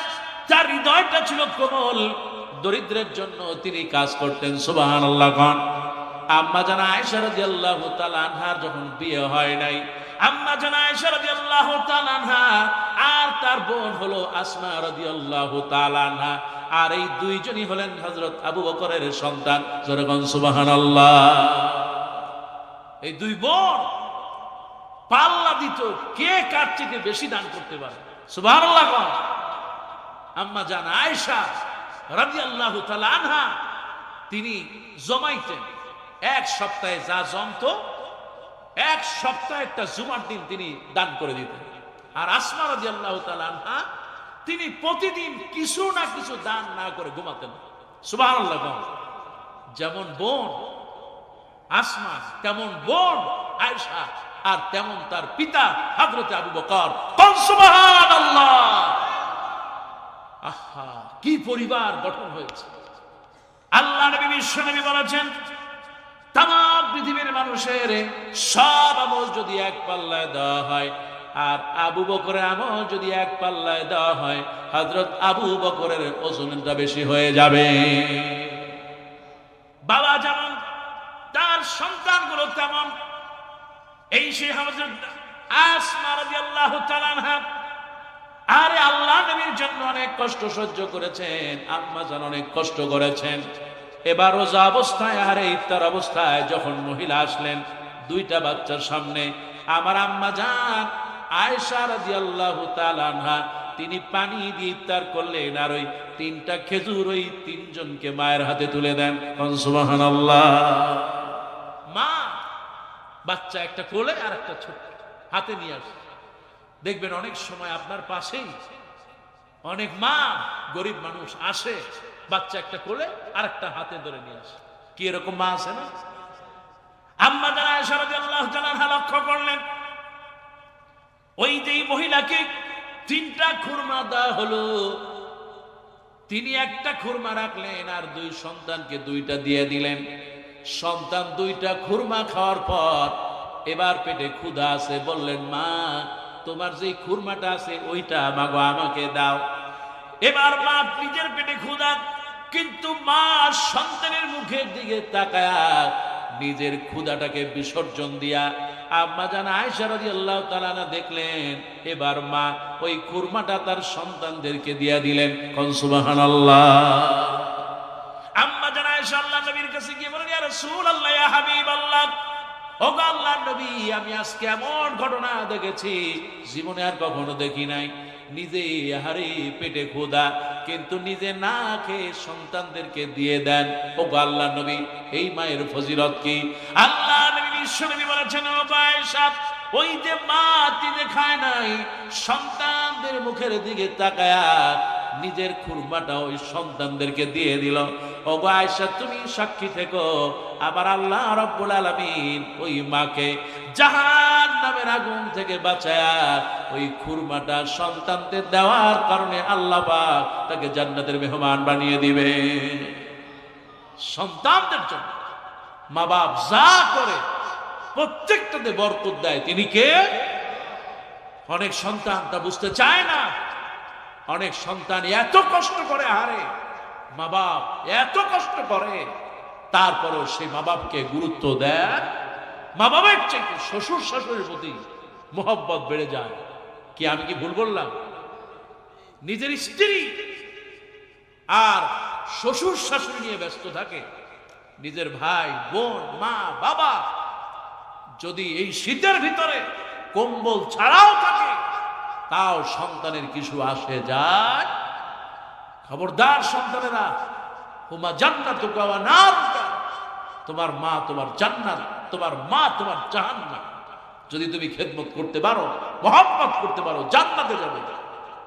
তার হৃদয়টা ছিল কোমল, দরিদ্রের জন্য তিনি কাজ করতেন। সুবহানাল্লাহ। আম্মা জান আয়েশা রাদিয়াল্লাহু তাআলা আনহার যখন বিয়ে হয় নাই, আম্মা জান আয়েশা রাদিয়াল্লাহু তাআলা আনহা আর তার বোন হলো আসমা রাদিয়াল্লাহু তাআলা আনহা, আর এই দুইজনই হলেন হযরত আবু বকরের সন্তান। জোরে বলুন সুবহানাল্লাহ। এই দুই বোন পাল্লা দিত কে কার থেকে বেশি দান করতে পারে। সুবহানাল্লাহ। আম্মা জান আয়েশা রাদিয়াল্লাহু তাআলা আনহা তিনি জমাইতেন, 1 সপ্তাহে যা জমতো 1 সপ্তাহে একটা জুমার দিন তিনি দান করে দিতেন। আর আসমা রাদিয়াল্লাহু তাআলা আনহা তিনি প্রতিদিন কিছু না কিছু দান না করে ঘুমাতেন। সুবহানাল্লাহ। যেমন বোন আসমা, তেমন বোন আয়েশা, আর তেমন তার পিতা হযরত আবু বকর। সুবহানাল্লাহ। আহা, কি পরিবার গঠন হয়েছে। আল্লাহ নবী বিশ্ব নবী বলেছেন, তামাম পৃথিবীর মানুষের সব আমল যদি 1 পাল্লায় দেওয়া হয় আর আবু বকরের আমল যদি 1 পাল্লায় দেওয়া হয়, হযরত আবু বকরের ওজনটা বেশি হয়ে যাবে। বাবা যেমন তার সন্তানগুলো তেমন। এই সেই হযরত আসমা রাদিয়াল্লাহু তাআলা আনহা আরে আল্লাহ নবীর জন্য অনেক কষ্ট সহ্য করেছেন, আম্মা জান অনেক কষ্ট করেছেন। এবার রোজা অবস্থায় আর ইফতার অবস্থায় যখন মহিলা আসলেন 2টা বাচ্চার সামনে, আমার আম্মা জান আয়েশা রাদিয়াল্লাহু তাআলা আনহা তিনি পানি দিয়ে ইফতার করলেন, আর ওই 3টা খেজুর ওই 3 জনকে মায়ের হাতে তুলে দেন। সুবহানাল্লাহ। মা বাচ্চা একটা কোলে আর একটা ছোট হাতে নিয়ে আসে। দেখবেন অনেক সময় আপনার পাশেই অনেক মা গরিব মানুষ আসে, বাচ্চা একটা কোলে আর একটা হাতে ধরে নিয়ে আসে। কি এরকম মা আছে না? আম্মা জান আয়েশা রাদিয়াল্লাহু তাআলা আনহা লক্ষ্য করলেন ওই যে মহিলাকে 3টা খুরমা দেওয়া হলো, তিনি একটা খুরমা রাখলেন আর 2 সন্তানকে 2টা দিয়ে দিলেন। সন্তান 2টা খুরমা খাওয়ার পর এবার পেটে ক্ষুধা আছে, বললেন মা তোমার যে খুরমাটা আছে ওইটা মাগো আমাকে দাও। এবার মা নিজের পেটে ক্ষুধা, কিন্তু মা সন্তানের মুখের দিকে তাকায় নিজের ক্ষুধাটাকে বিসর্জন দিয়া আম্মা জান আয়েশা রাদিয়াল্লাহু তাআলা আনহা দেখলেন এবার মা ওই খুরমাটা তার সন্তানদেরকে দিয়া দিলেন। সুবহানাল্লাহ। আম্মা জান আয়েশা আল্লাহর নবীর কাছে গিয়ে বলেন, ইয়া রাসূলুল্লাহ, ইয়া হাবিবাল্লাহ, ওগো আল্লাহর নবী, আমি আজকে এমন ঘটনা দেখেছি জীবনে আর কখনো দেখি নাই। নিজে হারে পেটে ক্ষুধা, কিন্তু নিজে না খেয়ে সন্তানদেরকে দিয়ে দেন। ওগো আল্লাহর নবী, এই মায়ের ফজিলত কি? আল্লাহ নবী বিশ্ব নবী বলেছেন, ও আয়েশা, ওই যে মা নিজে খায় নাই, সন্তানদের মুখের দিকে তাকায়া নিজের খুরমাটা ওই সন্তানদেরকে দিয়ে দিল। ওগো আয়েশা, তুমি সাক্ষী থেকো, আবার আল্লাহ রাব্বুল আলামিন ওই মাকে জাহান্নামের আগুন থেকে বাঁচায়া ওই খুরমাটা সন্তানদের দেওয়ার কারণে আল্লাহ পাক তাকে জান্নাতের মেহমান বানিয়ে দিবে। সন্তানদের জন্য মা বাপ যা করে প্রত্যেকটাতে বরকত দেয়। তিনি কে? অনেক সন্তান তা বুঝতে চায় না। অনেক সন্তান এত কষ্ট করে হারে, মা বাপ এত কষ্ট করে, তারপরও সেই মা বাপকে গুরুত্ব দেয়। মা বাবার চাইতে শ্বশুর শাশুড়ির প্রতি মোহব্বত বেড়ে যায়। কি আমি কি ভুল বললাম? নিজের স্ত্রী আর শ্বশুর শাশুড়ি নিয়ে ব্যস্ত থাকে, নিজের ভাই বোন মা বাবা যদি এই শীতের ভিতরে কম্বল ছাড়াও থাকে, তাও সন্তানের কিছু আসে যায়। খবরদার সন্তানেরা, হুমা জান্নাতুকা ওয়া নারুকা, তোমার মা তোমার জান্নাত, তোমার মা তোমার জাহান্নাম। যদি তুমি খেদমত করতে পারো, মহব্বত করতে পারো, জান্নাতে যাবে।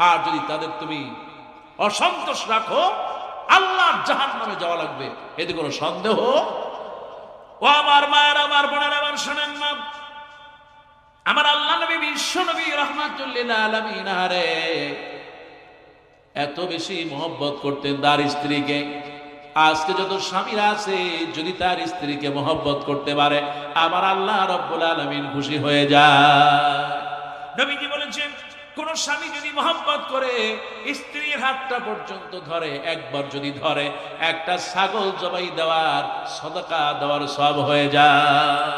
আর যদি তাদের তুমি অসন্তোষ রাখো, আল্লাহর জাহান্নামে যাওয়া লাগবে, এতে কোনো সন্দেহ। ও আমার মায়ের, আমার বোনের, আমার শোনেন না, আমার আল্লাহ নবী বিশ্ব নবী রাহমাতুল লিল আলামিন আরে এত বেশি মহব্বত করতেন তার স্ত্রীকে। আজকে যত স্বামীরা আছে, যদি তার স্ত্রীকে মহব্বত করতে পারে, আমার আল্লাহ রাব্বুল আলামিন খুশি হয়ে যায়। নবীজি বলেছেন, কোন স্বামী যদি মহব্বত করে স্ত্রীর হাতটা পর্যন্ত ধরে, একবার যদি ধরে, একটা ছাগল জবাই দেওয়ার, সদকা দেওয়ার সওয়াব হয়ে যায়।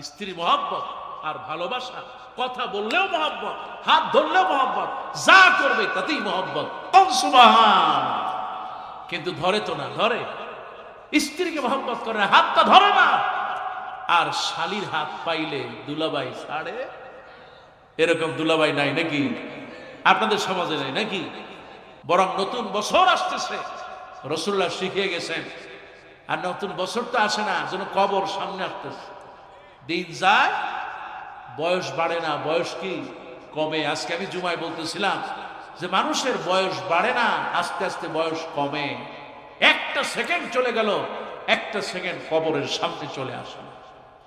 স্ত্রী মহব্বত আর ভালোবাসা, কথা বললেও মহব্বত, হাত ধরলেও মহব্বত, যা করবে তাতেই মহব্বত। সুবহান। কিন্তু ধরে তো না, ধরে স্ত্রীকে মহব্বত করে না, হাতটা ধরে না। আর শালীর হাত পাইলে দুলাভাই ছাড়ে। এরকম দুলাভাই নাই নাকি? আপনাদের সমাজে নাই নাকি? বরং নতুন বছর আসতেছে, রাসূলুল্লাহ শিখিয়ে গেছেন, আর নতুন বছর তো আসে না, যেন কবর সামনে আসতেছে। দিন যায়, বয়স বাড়ে না, বয়স কি কমে। আজকে আমি জুমায় বলতেছিলাম যে মানুষের বয়স বাড়ে না, আস্তে আস্তে বয়স কমে। একটা সেকেন্ড চলে গেল, একটা সেকেন্ড কবরের সামনে চলে আসে।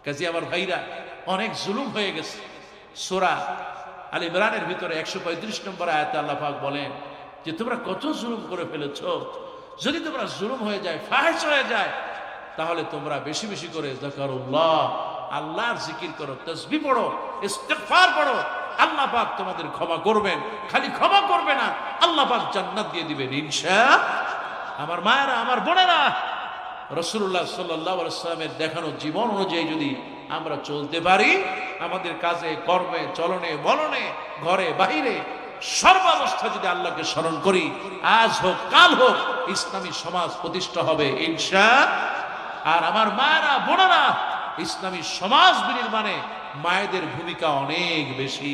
কাজে আমার ভাইরা, অনেক জুলুম হয়ে গেছে। সূরা আল ইমরানের ভিতরে 135 নম্বর আয়াতে আল্লাহ পাক বলেন যে তোমরা কত জুলুম করে ফেলেছো। যদি তোমরা জুলুম হয়ে যায়, ফাহিশ হয়ে যায়, তাহলে তোমরা বেশি বেশি করে যাকারুল্লাহ, আল্লাহর জিকির করো, তাসবিহ পড়ো, ইস্তিগফার পড়ো। আল্লাহ পাক তোমাদের ক্ষমা করবেন। খালি ক্ষমা করবে না, আল্লাহ পাক জান্নাত দিয়ে দিবেন ইনশাআল্লাহ। আমার মায়েরা, আমার বোনেরা, রাসূলুল্লাহ সাল্লাল্লাহু আলাইহি ওয়াসাল্লামের দেখানো জীবন অনুযায়ী যদি আমরা চলতে পারি, আমাদের কাজে কর্মে চলনে বলনে ঘরে বাহিরে সর্বাবস্থা যদি আল্লাহকে স্মরণ করি, আজ হোক কাল হোক ইসলামী সমাজ প্রতিষ্ঠা হবে ইনশাআল্লাহ। আর আমার মায়েরা বোনেরা, ইসলামী সমাজ বিনির্মাণে মায়েদের ভূমিকা অনেক বেশি।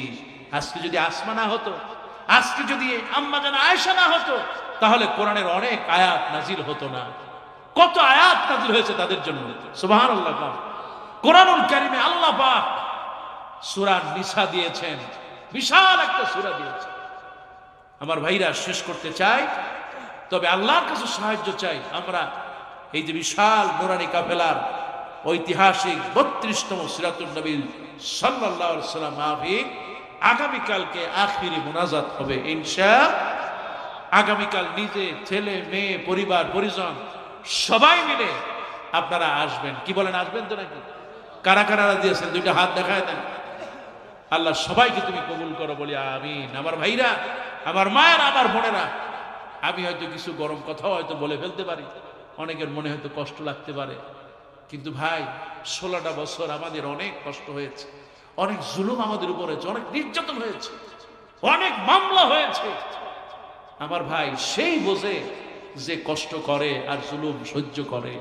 আজকে যদি আসমা না হতো, আজকে যদি আম্মা জান আয়েশা না হতো, তাহলে কোরআনের অনেক আয়াত নাজিল হতো না। কত আয়াত নাজিল হয়েছে তাদের জন্য, সুবহানাল্লাহ। কোরআনুল কারীমে আল্লাহ পাক সূরা নিসা দিয়েছেন, বিশাল একটা সূরা দিয়েছেন। আমার ভাইরা, শেষ করতে চাই, তবে আল্লাহর কাছে সাহায্য চাই। আমরা এই যে বিশাল নুরানি কাফেলার ঐতিহাসিক 32তম সিরাতুন নবী সাল্লাল্লাহু আলাইহি ওয়াসাল্লাম মাহফিল, আগামীকালকে আখিরি মুনাজাত হবে ইনশাআল্লাহ। আগামীকাল নিজে, ছেলে মেয়ে, পরিবার পরিজন সবাই মিলে আপনারা আসবেন। কি বলেন, আসবেন তো নাকি? কারা কারা দিয়েছেন দুইটা হাত দেখায় দেন। আল্লাহ সবাইকে তুমি কবুল করো, বলি আমিন। আমার ভাইরা, আমার মায়েরা, আমার বোনেরা, আমি হয়তো কিছু গরম কথাও হয়তো বলে ফেলতে পারি, অনেকের মনে হয়তো কষ্ট লাগতে পারে, কিন্তু ভাই 16টা বছর আমাদের অনেক কষ্ট হয়েছে, অনেক জুলুম আমাদের উপর হয়েছে, অনেক নির্যাতন হয়েছে, অনেক মামলা হয়েছে। আমার ভাই সেই বোঝে যে কষ্ট করে আর জুলুম সহ্য করে।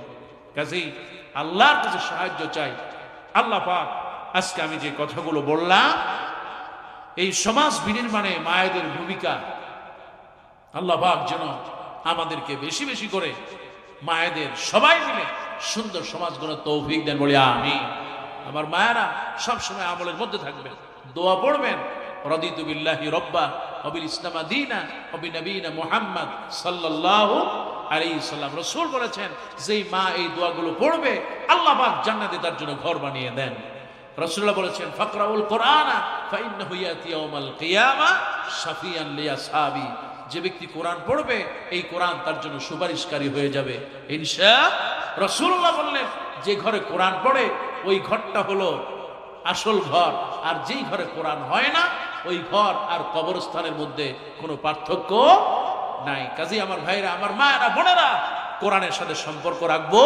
কাজেই আল্লাহর কাছে সাহায্য চাই। আল্লাহ পাক আজকে আমি যে কথাগুলো বললাম, এই সমাজ বিনির্মাণে মায়েদের ভূমিকা, আল্লাহ পাক যেন আমাদেরকে বেশি বেশি করে মায়েদের সবাই মিলে সুন্দর সমাজ গড়ার তৌফিক দেন, বলি আমিন। আমার মায়েরা সবসময় আমলের মধ্যে থাকবেন, দোয়া পড়বেন, রাদিতু বিল্লাহি রাব্বা ওয়া বিল ইসলাম দীনা ওয়া বিনবিয়িনা মুহাম্মদ সাল্লাল্লাহু আলাইহি সাল্লাম। রাসূল বলেছেন, যেই মা এই দোয়াগুলো পড়বে, আল্লাহ পাক জান্নাতে তার জন্য ঘর বানিয়ে দেন। রাসূলুল্লাহ বলেছেন, ফাকরাউল কোরআনা ফাইন্নাহু ইয়াতি ইয়াউমাল কিয়ামা শাফিয়ান লিআসহাবি। যে ব্যক্তি কোরআন পড়বে, এই কোরআন তার জন্য সুপারিশকারী হয়ে যাবে ইনশাআল্লাহ। রাসূলুল্লাহ বললেন, যে ঘরে কোরআন পড়ে ওই ঘরটা হলো আসল ঘর, আর যেই ঘরে কোরআন হয় না ওই ঘর আর কবরস্থানের মধ্যে কোনো পার্থক্য নাই। কাজী আমার ভাইরা, আমার মায়েরা, বোনেরা, কোরআনের সাথে সম্পর্ক রাখবো।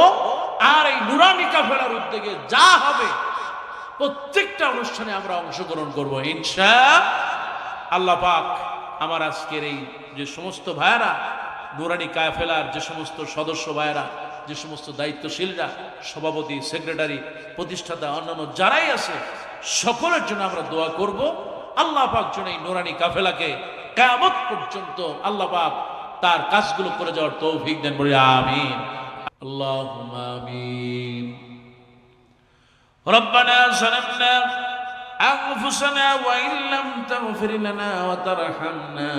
আর এই নুরানি কাফেলার উদ্যোগে যা হবে প্রত্যেকটা অনুষ্ঠানে আমরা অংশগ্রহণ করব ইনশাআল্লাহ। পাক আমার আজকের এই যে সমস্ত ভাইয়েরা, নুরানি কাফেলার যে সমস্ত সদস্য ভাইয়েরা, যে সমস্ত দায়িত্বশীলরা, সভাপতি, সেক্রেটারি, প্রতিষ্ঠাতা, অন্যান্য যারাই আছে, সকলের জন্য আমরা দোয়া করব। আল্লাহ পাক যেন এই নুরানি কাফেলাকে কিয়ামত পর্যন্ত আল্লাহ পাক তার কাজগুলো করে যাওয়ার তৌফিক দেন, বলি আমিন। আল্লাহুম্মা আমিন। রব্বানা যালামনা আনফুসানা ওয়া ইল্লাম তাগফির লানা ওয়া তারহামনা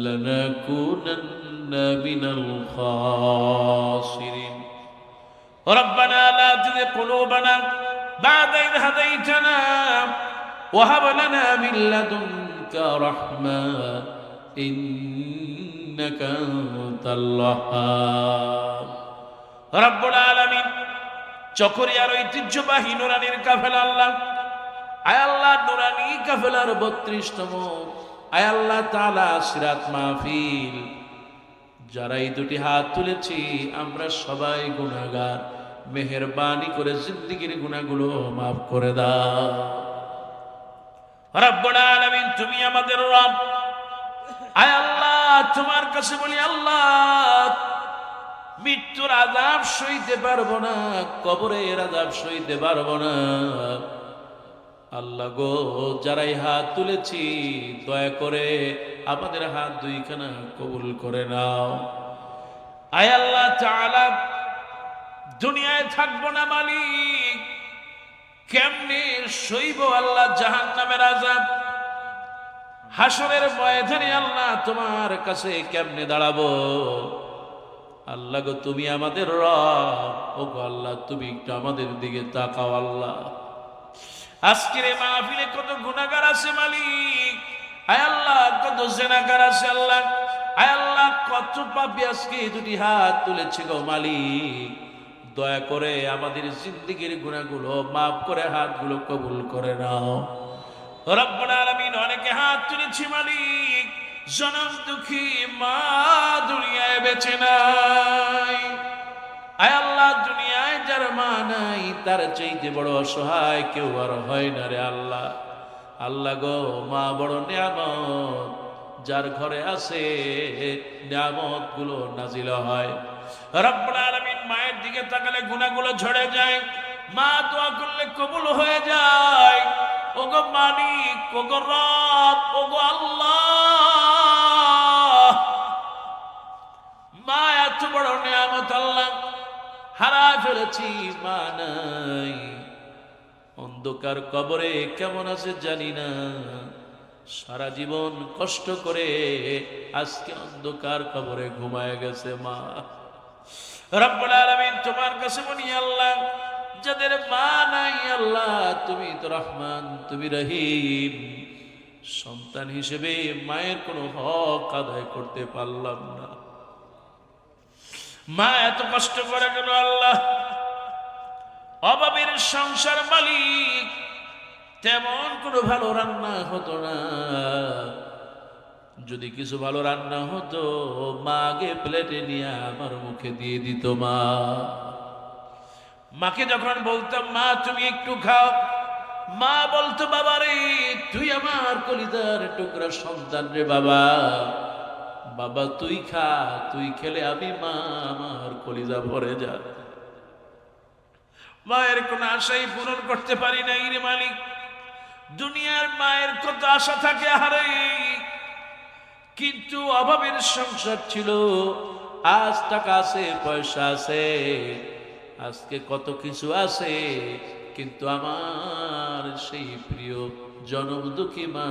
লানাকুনান্না মিনাল খাসিরিন। রব্বানা লা তুযিগ কুলুবানা বা'দা ইয হাদাইতানা ওয়া হাব লানা মিন লাদুনকা রাহমা ইন্নাকা আনতাল ওয়াহ্হাব। রব্বুল আলামিন, চকরিয়ার ঐতিহ্যবাহী নুরানির কাফেলা আল্লাহ, আয় আল্লাহ নুরানি কাফেলার 32তম আয় আল্লাহ তাআলা সিরাত মাহফিল, যারা এই দুটি হাত তুলেছি আমরা সবাই গুনাহগার, মেহেরবানি করে জিন্দেগীর গুনাহগুলো মাফ করে দাও। রব্বুল আলামিন, তুমি আমাদের রব, আয় আল্লাহ তোমার কাছে বলি আল্লাহ মৃত্যুর আযাব সইতে পারবো না, কবরের আযাব সইতে পারবো না। আল্লাহ গো, যারাই হাত তুলেছি দয়া করে আমাদের হাত দুইখানা কবুল করে নাও। আয় আল্লাহ তাআলা, দুনিয়ায় থাকবো না মালিক, কেমনে সইব আল্লাহ জাহান্নামের আযাব? হাসরের ময়দানে আল্লাহ তোমার কাছে কেমনে দাঁড়াবো? আল্লাহ গো, তুমি আমাদের রব, ও গো আল্লাহ তুমি একটু আমাদের দিকে তাকাও আল্লাহ। আজকের এই মাহফিলে কত গুনাহগার আছে মালিক, আয় আল্লাহ কত জিনাকার আছে আল্লাহ, আয় আল্লাহ কত পাপী আজকে দুটি হাত তুলেছে গো মালিক, দয়া করে আমাদের জিন্দেগীর গুনাহগুলো মাফ করে হাতগুলো কবুল করে নাও। রব্বুল আলামিন, অনেকে হাত তুলেছি মালিক, জনম দুঃখী মা দুনিয়ায় বেঁচে নাই, আয় আল্লাহ দুনিয়ায় যার মা নাই তার চাইতে বড় অসহায় কেউ আর হয় না রে আল্লাহ। আল্লাহ গো, মা বড় নিয়ামত, যার ঘরে আছে নিয়ামত গুলো নাজিল হয়। রব্বুল আলামিন, মায়ের দিকে তাকালে গুনাহগুলো ঝরে যায়, মা দোয়া করলে কবুল হয়ে যায়। ওগো মালিক, ওগো রব, ওগো আল্লাহ, মা এত বড় নিয়ামত আল্লাহ হারায় ফেলেছি, মা নাই। অন্ধকার কবরে কেমন আছে জানি না, সারা জীবন কষ্ট করে আজকে অন্ধকার কবরে ঘুমায় গেছে মা। রব্বুল আলামিন, তোমার কাছে বলি আল্লাহ, যাদের মা নাই আল্লাহ তুমি তো রহমান, তুমি রহিম, সন্তান হিসেবে মায়ের কোনো হক আদায় করতে পারলাম না, মা এত কষ্ট করে গেল আল্লাহ। অভাবের সংসার মালিক, তেমন কোনো ভালো রান্না হতো না, যদি কিছু ভালো রান্না হতো মা আগে প্লেটে নিয়ে আমার মুখে দিয়ে দিত। মাকে যখন বলতাম মা তুমি একটু খাও, মা বলতো বাবা রে তুই আমার কলিজার টুকরা সন্তান রে বাবা, বাবা তুই খা, তুই খেলে আমি মা আমার কলিজা ভরে যা। মায়ের কোন আশাই পূরণ করতে পারি নাই রে মালিক। দুনিয়ার মায়ের কত আশা থাকে হারে, কিন্তু অভাবের সংসার ছিল। আজ টাকা আছে, পয়সা আছে, আজকে কত কিছু আছে, কিন্তু আমার সেই প্রিয় জনম দুঃখী মা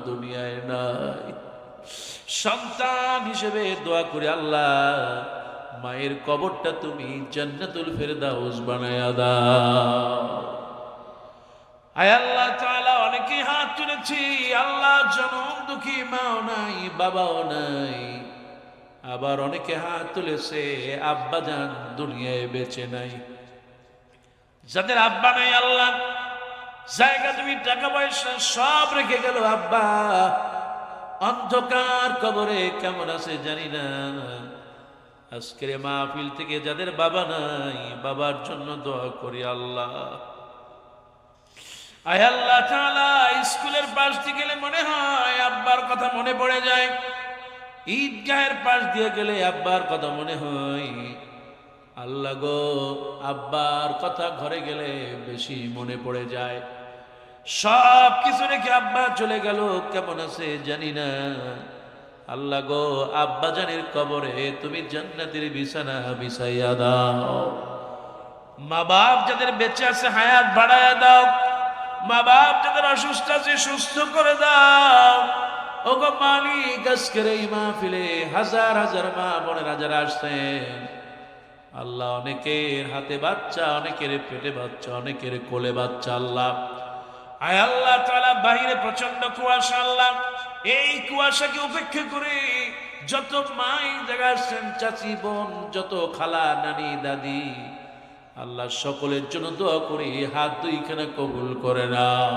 দুনিয়ায় নাই। সন্তান হিসেবে দোয়া করি আল্লাহ মায়ের কবরটা তুমি জান্নাতুল ফেরদাউস বানায়া দাও। আয় আল্লাহ তাআলা, অনেকে হাত তুলেছি আল্লাহ, জনম দুঃখী মাও নাই, বাবাও নাই। আবার অনেকে হাত তুলেছে আব্বা জান দুনিয়ায় বেঁচে নাই। যাদের আব্বা নাই আল্লাহ জায়গা জমি টাকা পয়সা সব রেখে গেল আব্বা। অন্ধকার কবরে কেমন আছে জানি না। আজকের মাহফিল থেকে যাদের বাবা নাই, বাবার জন্য দোয়া করি আল্লাহ। আয় আল্লাহ তাআলা, স্কুলের পাশ দিয়ে গেলে মনে হয় আব্বার কথা মনে পড়ে যায়, ঈদগাহের পাশ দিয়ে গেলে আব্বার কথা মনে হয়। আল্লাহ গো, আব্বার কথা ঘরে গেলে বেশি মনে পড়ে যায়। সব কিছু রেখে আব্বা চলে গেল, কেমন আছে জানি না। আল্লাহ গো, আব্বা জানের কবরে তুমি জান্নাতের বিছানা বিছাইয়া দাও। মা বাপ যাদের বেঁচে আছে হায়াত বাড়ায়া দাও। মা বাপ যাদের অসুস্থ আছে সুস্থ করে দাও। ওগো মালিক, আজকের এই মাহফিলে হাজার হাজার মা বোনেরা যারা আসছেন আল্লাহ, অনেকের হাতে বাচ্চা, অনেকের পেটে বাচ্চা, অনেকের কোলে বাচ্চা। আল্লাহ, আয় আল্লাহ তাআলা, বাহিরে প্রচন্ড কুয়াশা। আল্লাহ, এই কুয়াশাকে উপেক্ষা করে যত মাই জায়গা আসছেন, চাচি বোন, যত খালা নানি দাদি, আল্লাহ সকলের জন্য দোয়া করি, হাত দুইখানা কবুল করে নাও।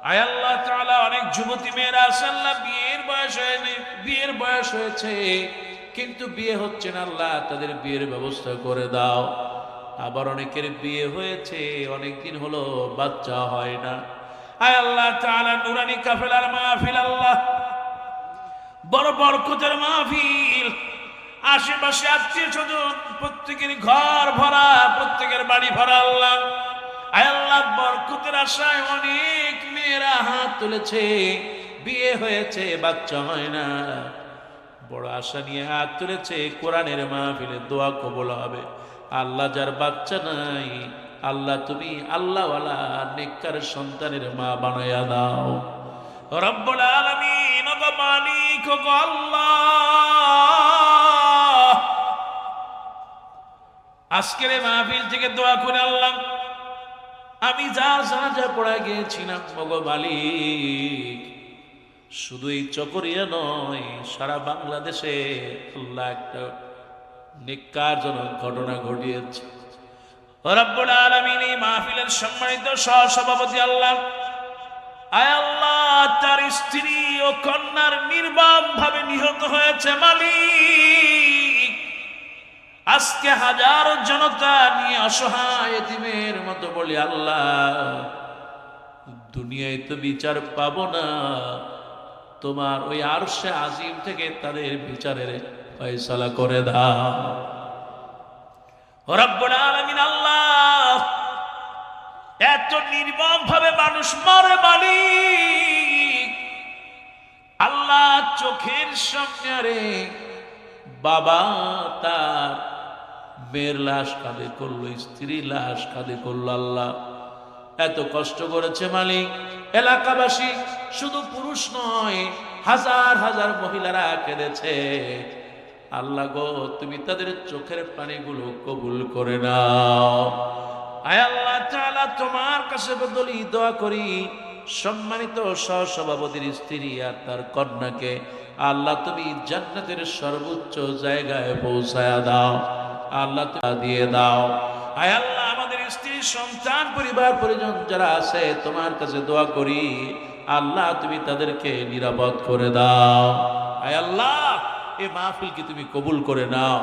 আয় আল্লাহ তাআলা, অনেক যুবতী মেয়েরা আছে আল্লাহ, বিয়ের বয়স হয়েছে কিন্তু বিয়ে হচ্ছে না। আল্লাহ, তাদের বিয়ের ব্যবস্থা করে দাও। আবার অনেকের বিয়ে হয়েছে অনেকদিন হলো, বাচ্চা হয় না। আয় আল্লাহ তাআলা, নুরানি কাফেলার মাহফিল আল্লাহ, বড় বরকতের মাহফিল। আশেপাশে আত্মীয় স্বজন প্রত্যেকের ঘর ভরা, প্রত্যেকের বাড়ি ভরা। আল্লাহ, আয় আল্লাহ, বরকতের আশায় অনেক মেয়েরা হাত তুলেছে, বিয়ে হয়েছে বাচ্চা হয় না, বড় আশা নিয়ে হাত তুলেছে। কোরআনের মাহফিলে দোয়া কবুল হবে। আল্লাহ, যার বাচ্চা নাই আল্লাহ, তুমি আল্লাহওয়ালা নেককার সন্তানের মা বানায়া দাও। রব্বুল আলামিন, ওগো মালিক, ওগো আল্লাহ, আজকের এই মাহফিল থেকে দোয়া করে আল্লাহ, আমি যা জানাজা পড়া গিয়েছিলাম ওগো মালিক, শুধু এই চকরিয়া নয়, সারা বাংলাদেশে আল্লাহ একটা নেককারজনক ঘটনা ঘটিয়েছে। রব্বুল আলামিন, এই মাহফিলের সম্মানিত সহসভাপতি আল্লাহ, আয় আল্লাহ, তার স্ত্রী ও কন্যার নির্মমভাবে নিহত হয়েছে মালিক। আজকে হাজারো জনতা নিয়ে অসহায় এতিমের মতো বলি আল্লাহ, দুনিয়ায় তো বিচার পাবো না, তোমার ওই আরশে আজিম থেকে তাদের বিচারের ফয়সালা করে দাও। রব্বুল আলামিন আল্লাহ, এত নির্মম ভাবে মানুষ মরে মালিক। আল্লাহ, চোখের সামনে রে বাবা তার মেয়ের লাশ কাঁধে করলো, স্ত্রী লাশ কাঁধে করলো। আল্লাহ, এত কষ্ট করেছে মালিক। এলাকাবাসী, শুধু পুরুষ নয়, হাজার হাজার মহিলারা কেঁদেছে। আল্লাহ গো, তুমি তাদের চোখের পানিগুলো কবুল করে নাও। আয় আল্লাহ তাআলা, তোমার কাছে বদলি দোয়া করি, সম্মানিত সহসভাপতির স্ত্রী আর তার কন্যাকে আল্লাহ, তুমি জান্নাতের সর্বোচ্চ জায়গায় পৌঁছায়া দাও। আল্লাহ, দিয়ে দাও। আয় আল্লাহ, আমাদের স্ত্রী সন্তান পরিবার পরিজন যারা আছে তোমার কাছে দোয়া করি, আল্লাহ তুমি তাদেরকে নিরাপদ করে দাও। আয় আল্লাহ, এই মাহফিলকে তুমি কবুল করে নাও।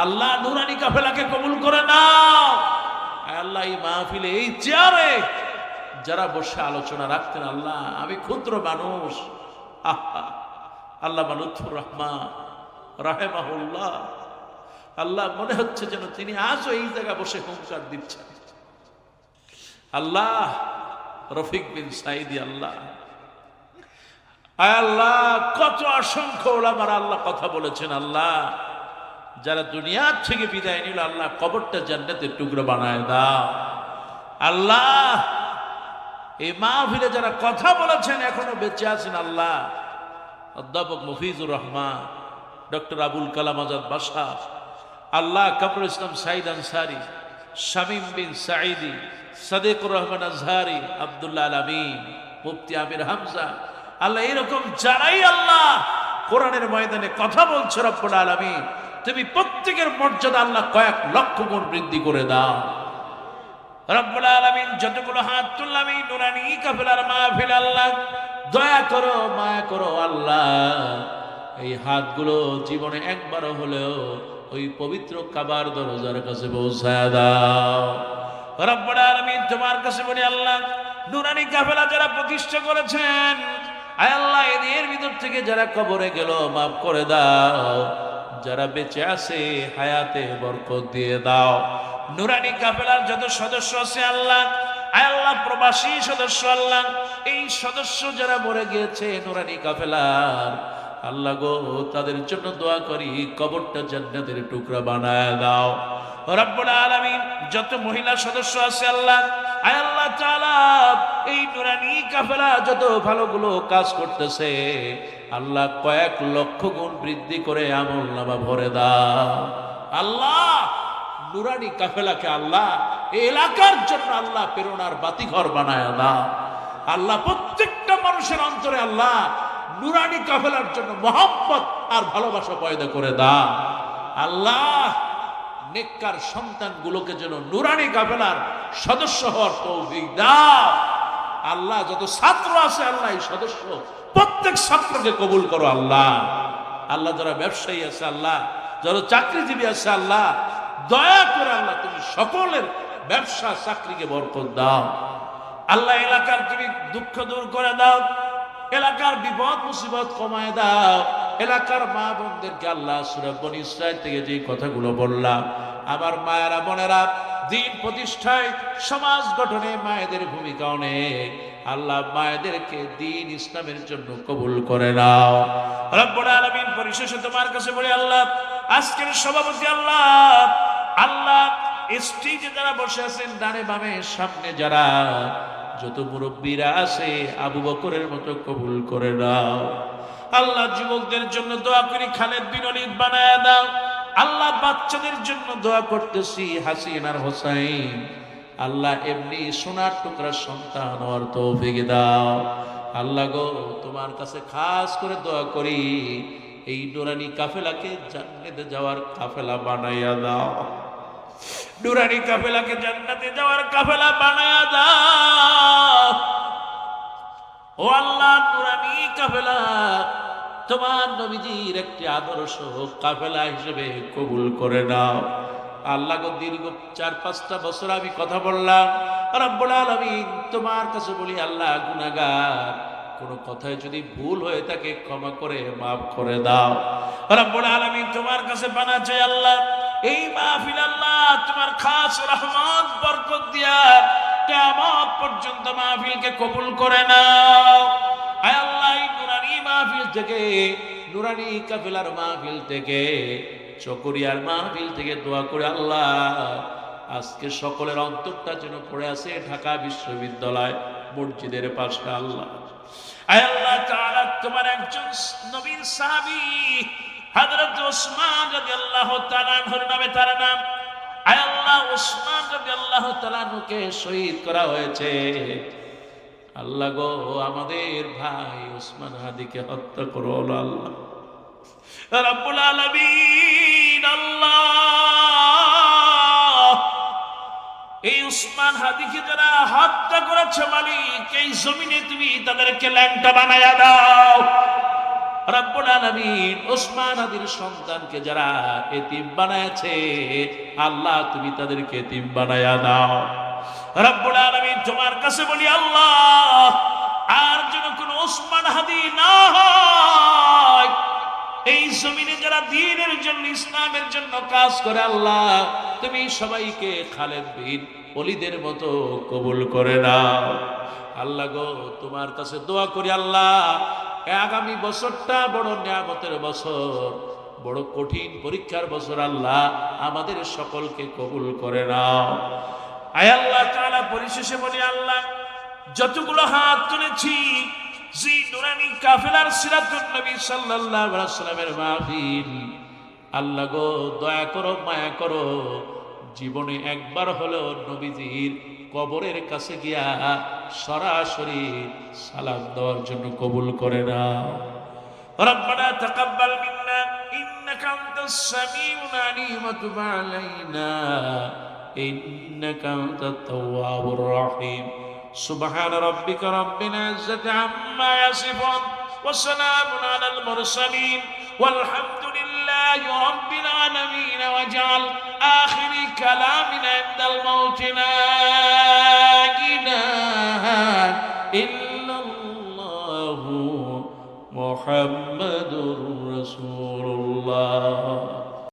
আল্লাহ, নুরানি কাফেলাকে কবুল করে নাও। আয় আল্লাহ, এই মাহফিলে এই চেয়ারে যারা বসে আলোচনা রাখতেন, আল্লাহ, আমি ক্ষুদ্র মানুষ, আল্লাহ লুৎফুর রহমান রাহেমাহুল্লাহ, আল্লাহ, মনে হচ্ছে যেন তিনি আজও এই জায়গায় বসে হুঙ্কার দিচ্ছেন। আল্লাহ, রফিক বিন সাইদি, আল্লাহ, আয় আল্লাহ, কত অসংখ্য ওলামারা আল্লাহ কথা বলেছেন। আল্লাহ, যারা দুনিয়ার থেকে বিদায় নিল, আল্লাহ কবরটা জান্নাতের টুকরো বানায় দাও। আল্লাহ, এই মাহফিলে যারা কথা বলেছেন এখনো বেঁচে আছেন, আল্লাহ, অধ্যাপক মফিজুর রহমান, ডক্টর আবুল কালাম আজাদ বাশা, আল্লাহ, কামরুল ইসলাম সাইদ আনসারি, শামীম বিন সাঈদি, সাদিকুর রহমান আজহারি, আব্দুল্লাহ আল আমিন, মুফতি আমির হামজা, আল্লাহ, এরকম যারাই আল্লাহ কোরআনের ময়দানে কথা বলছে, রব্বুল আলামিন তুমি প্রত্যেকের মর্যাদা আল্লাহ কয়েক লক্ষ গুণ বৃদ্ধি করে দাও। রব্বুল আলামিন যতগুলো হাত তুললাম এই নুরানি কাফেলার মাহফিল, আল্লাহ দয়া করো, মায়া করো আল্লাহ। এই হাতগুলো জীবনে একবারও হলেও ওই পবিত্র কাবার দরজার কাছে পৌঁছায় দাও। রব্বুল আলামিন তোমার কাছে বলি আল্লাহ, নুরানি কাফেলা যারা প্রতিষ্ঠা করেছেন, আয় আল্লাহ এদের ভিতর থেকে যারা কবরে গেল মাফ করে দাও, যারা বেঁচে আছে হায়াতে বরকত দিয়ে দাও। নুরানি কাফেলার যত সদস্য আছে আল্লাহ, আয় আল্লাহ প্রবাসী সদস্য আল্লাহ, এই সদস্য যারা মরে গিয়েছে নুরানি কাফেলার, আল্লাহ গো তাদের জন্য দোয়া করি কবরটা জান্নাতের টুকরা বানায় দাও। রব্বুল আলামিন যত মহিলা সদস্য আছে আল্লাহ, আয় আল্লাহ তাআলা এই নুরানি কাফেলা যত ভালোগুলো কাজ করতেছে আল্লাহ কয়েক লক্ষ গুণ বৃদ্ধি করে আমলনামা ভরে দাও। আল্লাহ নুরানি কাফেলাকে আল্লাহ এই এলাকার জন্য আল্লাহ প্রেরণার বাতিঘর বানায় দাও। আল্লাহ প্রত্যেকটা মানুষের অন্তরে আল্লাহ নুরানি কাফেলার জন্য মহব্বত আর ভালোবাসা পয়দা করে দাও। আল্লাহ নেককার সন্তানগুলোকে যেন নুরানি কাফেলার সদস্য হওয়ার তৌফিক দাও। আল্লাহ যত ছাত্র আছে আল্লাহ এই সদস্য প্রত্যেক ছাত্রকে কবুল করো আল্লাহ। আল্লাহ যারা ব্যবসায়ী আছে আল্লাহ, যারা চাকরিজীবী আছে আল্লাহ, দয়া করে আল্লাহ তুমি সকলের ব্যবসা চাকরিকে বরকত দাও। আল্লাহ এলাকার তুমি দুঃখ দূর করে দাও, এলাকার বিপদ মুসিবত কমায় দাও। এলাকার মা বোনদেরকে আল্লাহ সূরা বনী ইসরাঈল থেকে যে কথাগুলো বললাম, আমার মায়েরা বোনেরা দিন প্রতিষ্ঠায় সমাজ গঠনে মায়েদের ভূমিকা অনেক। আল্লাহ মায়েদেরকে দিন ইসলামের জন্য কবুল করে নাও। রব্বুল আলামিন পরিশেষে তোমার কাছে বলি আল্লাহ, আজকের সভাপতি আল্লাহ, আল্লাহ স্টেজে যারা বসে আছেন ডানে বামে সামনে যারা যত মুরব্বীরা আছে আবু বকরের মতো কবুল করে দাও। আল্লাহ যুবকদের জন্য দোয়া করি খালেদ বিন ওলীদ বানায় দাও। আল্লাহ বাচ্চাদের জন্য দোয়া করতেছি হাসিন আর হোসাইন, আল্লাহ এমনি সোনার টুকরা সন্তান হওয়ার তৌফিক দাও। আল্লাহ গো তোমার কাছে খাস করে দোয়া করি এই নুরানি কাফেলাকে জান্নাতে যাওয়ার কাফেলা বানাইয়া দাও। নুরানি কাফেলাকে জান্নাতে যাওয়ার কাফেলা বানায়া দাও। ও আল্লাহ নুরানি কাফেলা তোমার নবীজির একটি আদর্শ কাফেলা হিসেবে কবুল করে নাও। আল্লাহ গো দীর্ঘ 4-5টা বছর আমি কথা বললাম, রব্বুল আলামিন তোমার কাছে বলি আল্লাহ গুনাহগার, কোন কথায় যদি ভুল হয়ে থাকে ক্ষমা করে মাফ করে দাও। রব্বুল আলামিন তোমার কাছে পানা চাই আল্লাহ, এই মাহফিল আল্লাহ তোমার খাস রহমত বরকত দিয়া কিয়ামত পর্যন্ত মাহফিলকে কবুল করে নাও। আয় আল্লাহ এই নুরানি মাহফিল থেকে, নুরানি কাফেলার মাহফিল থেকে, চকরিয়ার মাহফিল থেকে দোয়া করে আল্লাহ আজকে সকলের অন্তরটা যেন পড়ে আছে ঢাকা বিশ্ববিদ্যালয় মসজিদের পাশে। আল্লাহ আয় আল্লাহ তাআলা তোমার একজন নবীর সাহাবী হযরত ওসমান রাদিয়াল্লাহু তাআলা আনহুর নামে তার নাম, আয় আল্লাহ ওসমান রাদিয়াল্লাহু তাআলা আনহুকে শহীদ করা হয়েছে। আল্লাহ গো আমাদের ভাই ওসমান হাদিকে হত্যা করো আল্লাহ। রব্বুল আলামিন আল্লাহ এই ওসমান হাদিকে যারা হত্যা করেছে মালিক এই জমিনে তুমি তাদেরকে ল্যাংটা বানায়া দাও। রব্বুল আলামিন ওসমান হাদির সন্তানকে যারা এতিম বানায়াছে আল্লাহ তুমি তাদেরকে এতিম বানায়া দাও। রব্বুল আলামিন তোমার কাছে বলি আল্লাহ আর যেন কোন ওসমান হাদি না হয়। এই জমিনে যারা দ্বীনের জন্য ইসলামের জন্য কাজ করে আল্লাহ তুমি সবাইকে খালেদ বিন ওলীদের মতো কবুল করে নাও। আল্লাহ গো তোমার কাছে দোয়া করি আল্লাহ আগামী বছরটা বড় নিয়ামতের বছর, বড় কঠিন পরীক্ষার বছর আল্লাহ আমাদের সকলকে কবুল করে নাও। আয় আল্লাহ তাআলা পরিশেষে বলি আল্লাহ যতগুলো হাত তুলেছি জি নুরানি কাফেলার সিরাতুন নবী সাল্লাল্লাহু আলাইহি ওয়াসাল্লামের মাহফিল, আল্লাহ গো দয়া করো মায়া করো জীবনে একবার হলেও নবীজির কবরের কাছে গিয়া সরাসরি সালাম দেওয়ার জন্য কবুল করে নাও। রব্বানা তাকাব্বাল মিন্না ইন্নাকা আনতাস সামিউল আলিম ওয়া তুব আলাইনা إنك أنت التواب الرحيم سبحان ربك رب العزة عما يصفون وسلام على المرسلين والحمد لله رب العالمين واجعل آخر كلامنا عند الموت لا إله إلا الله محمد رسول الله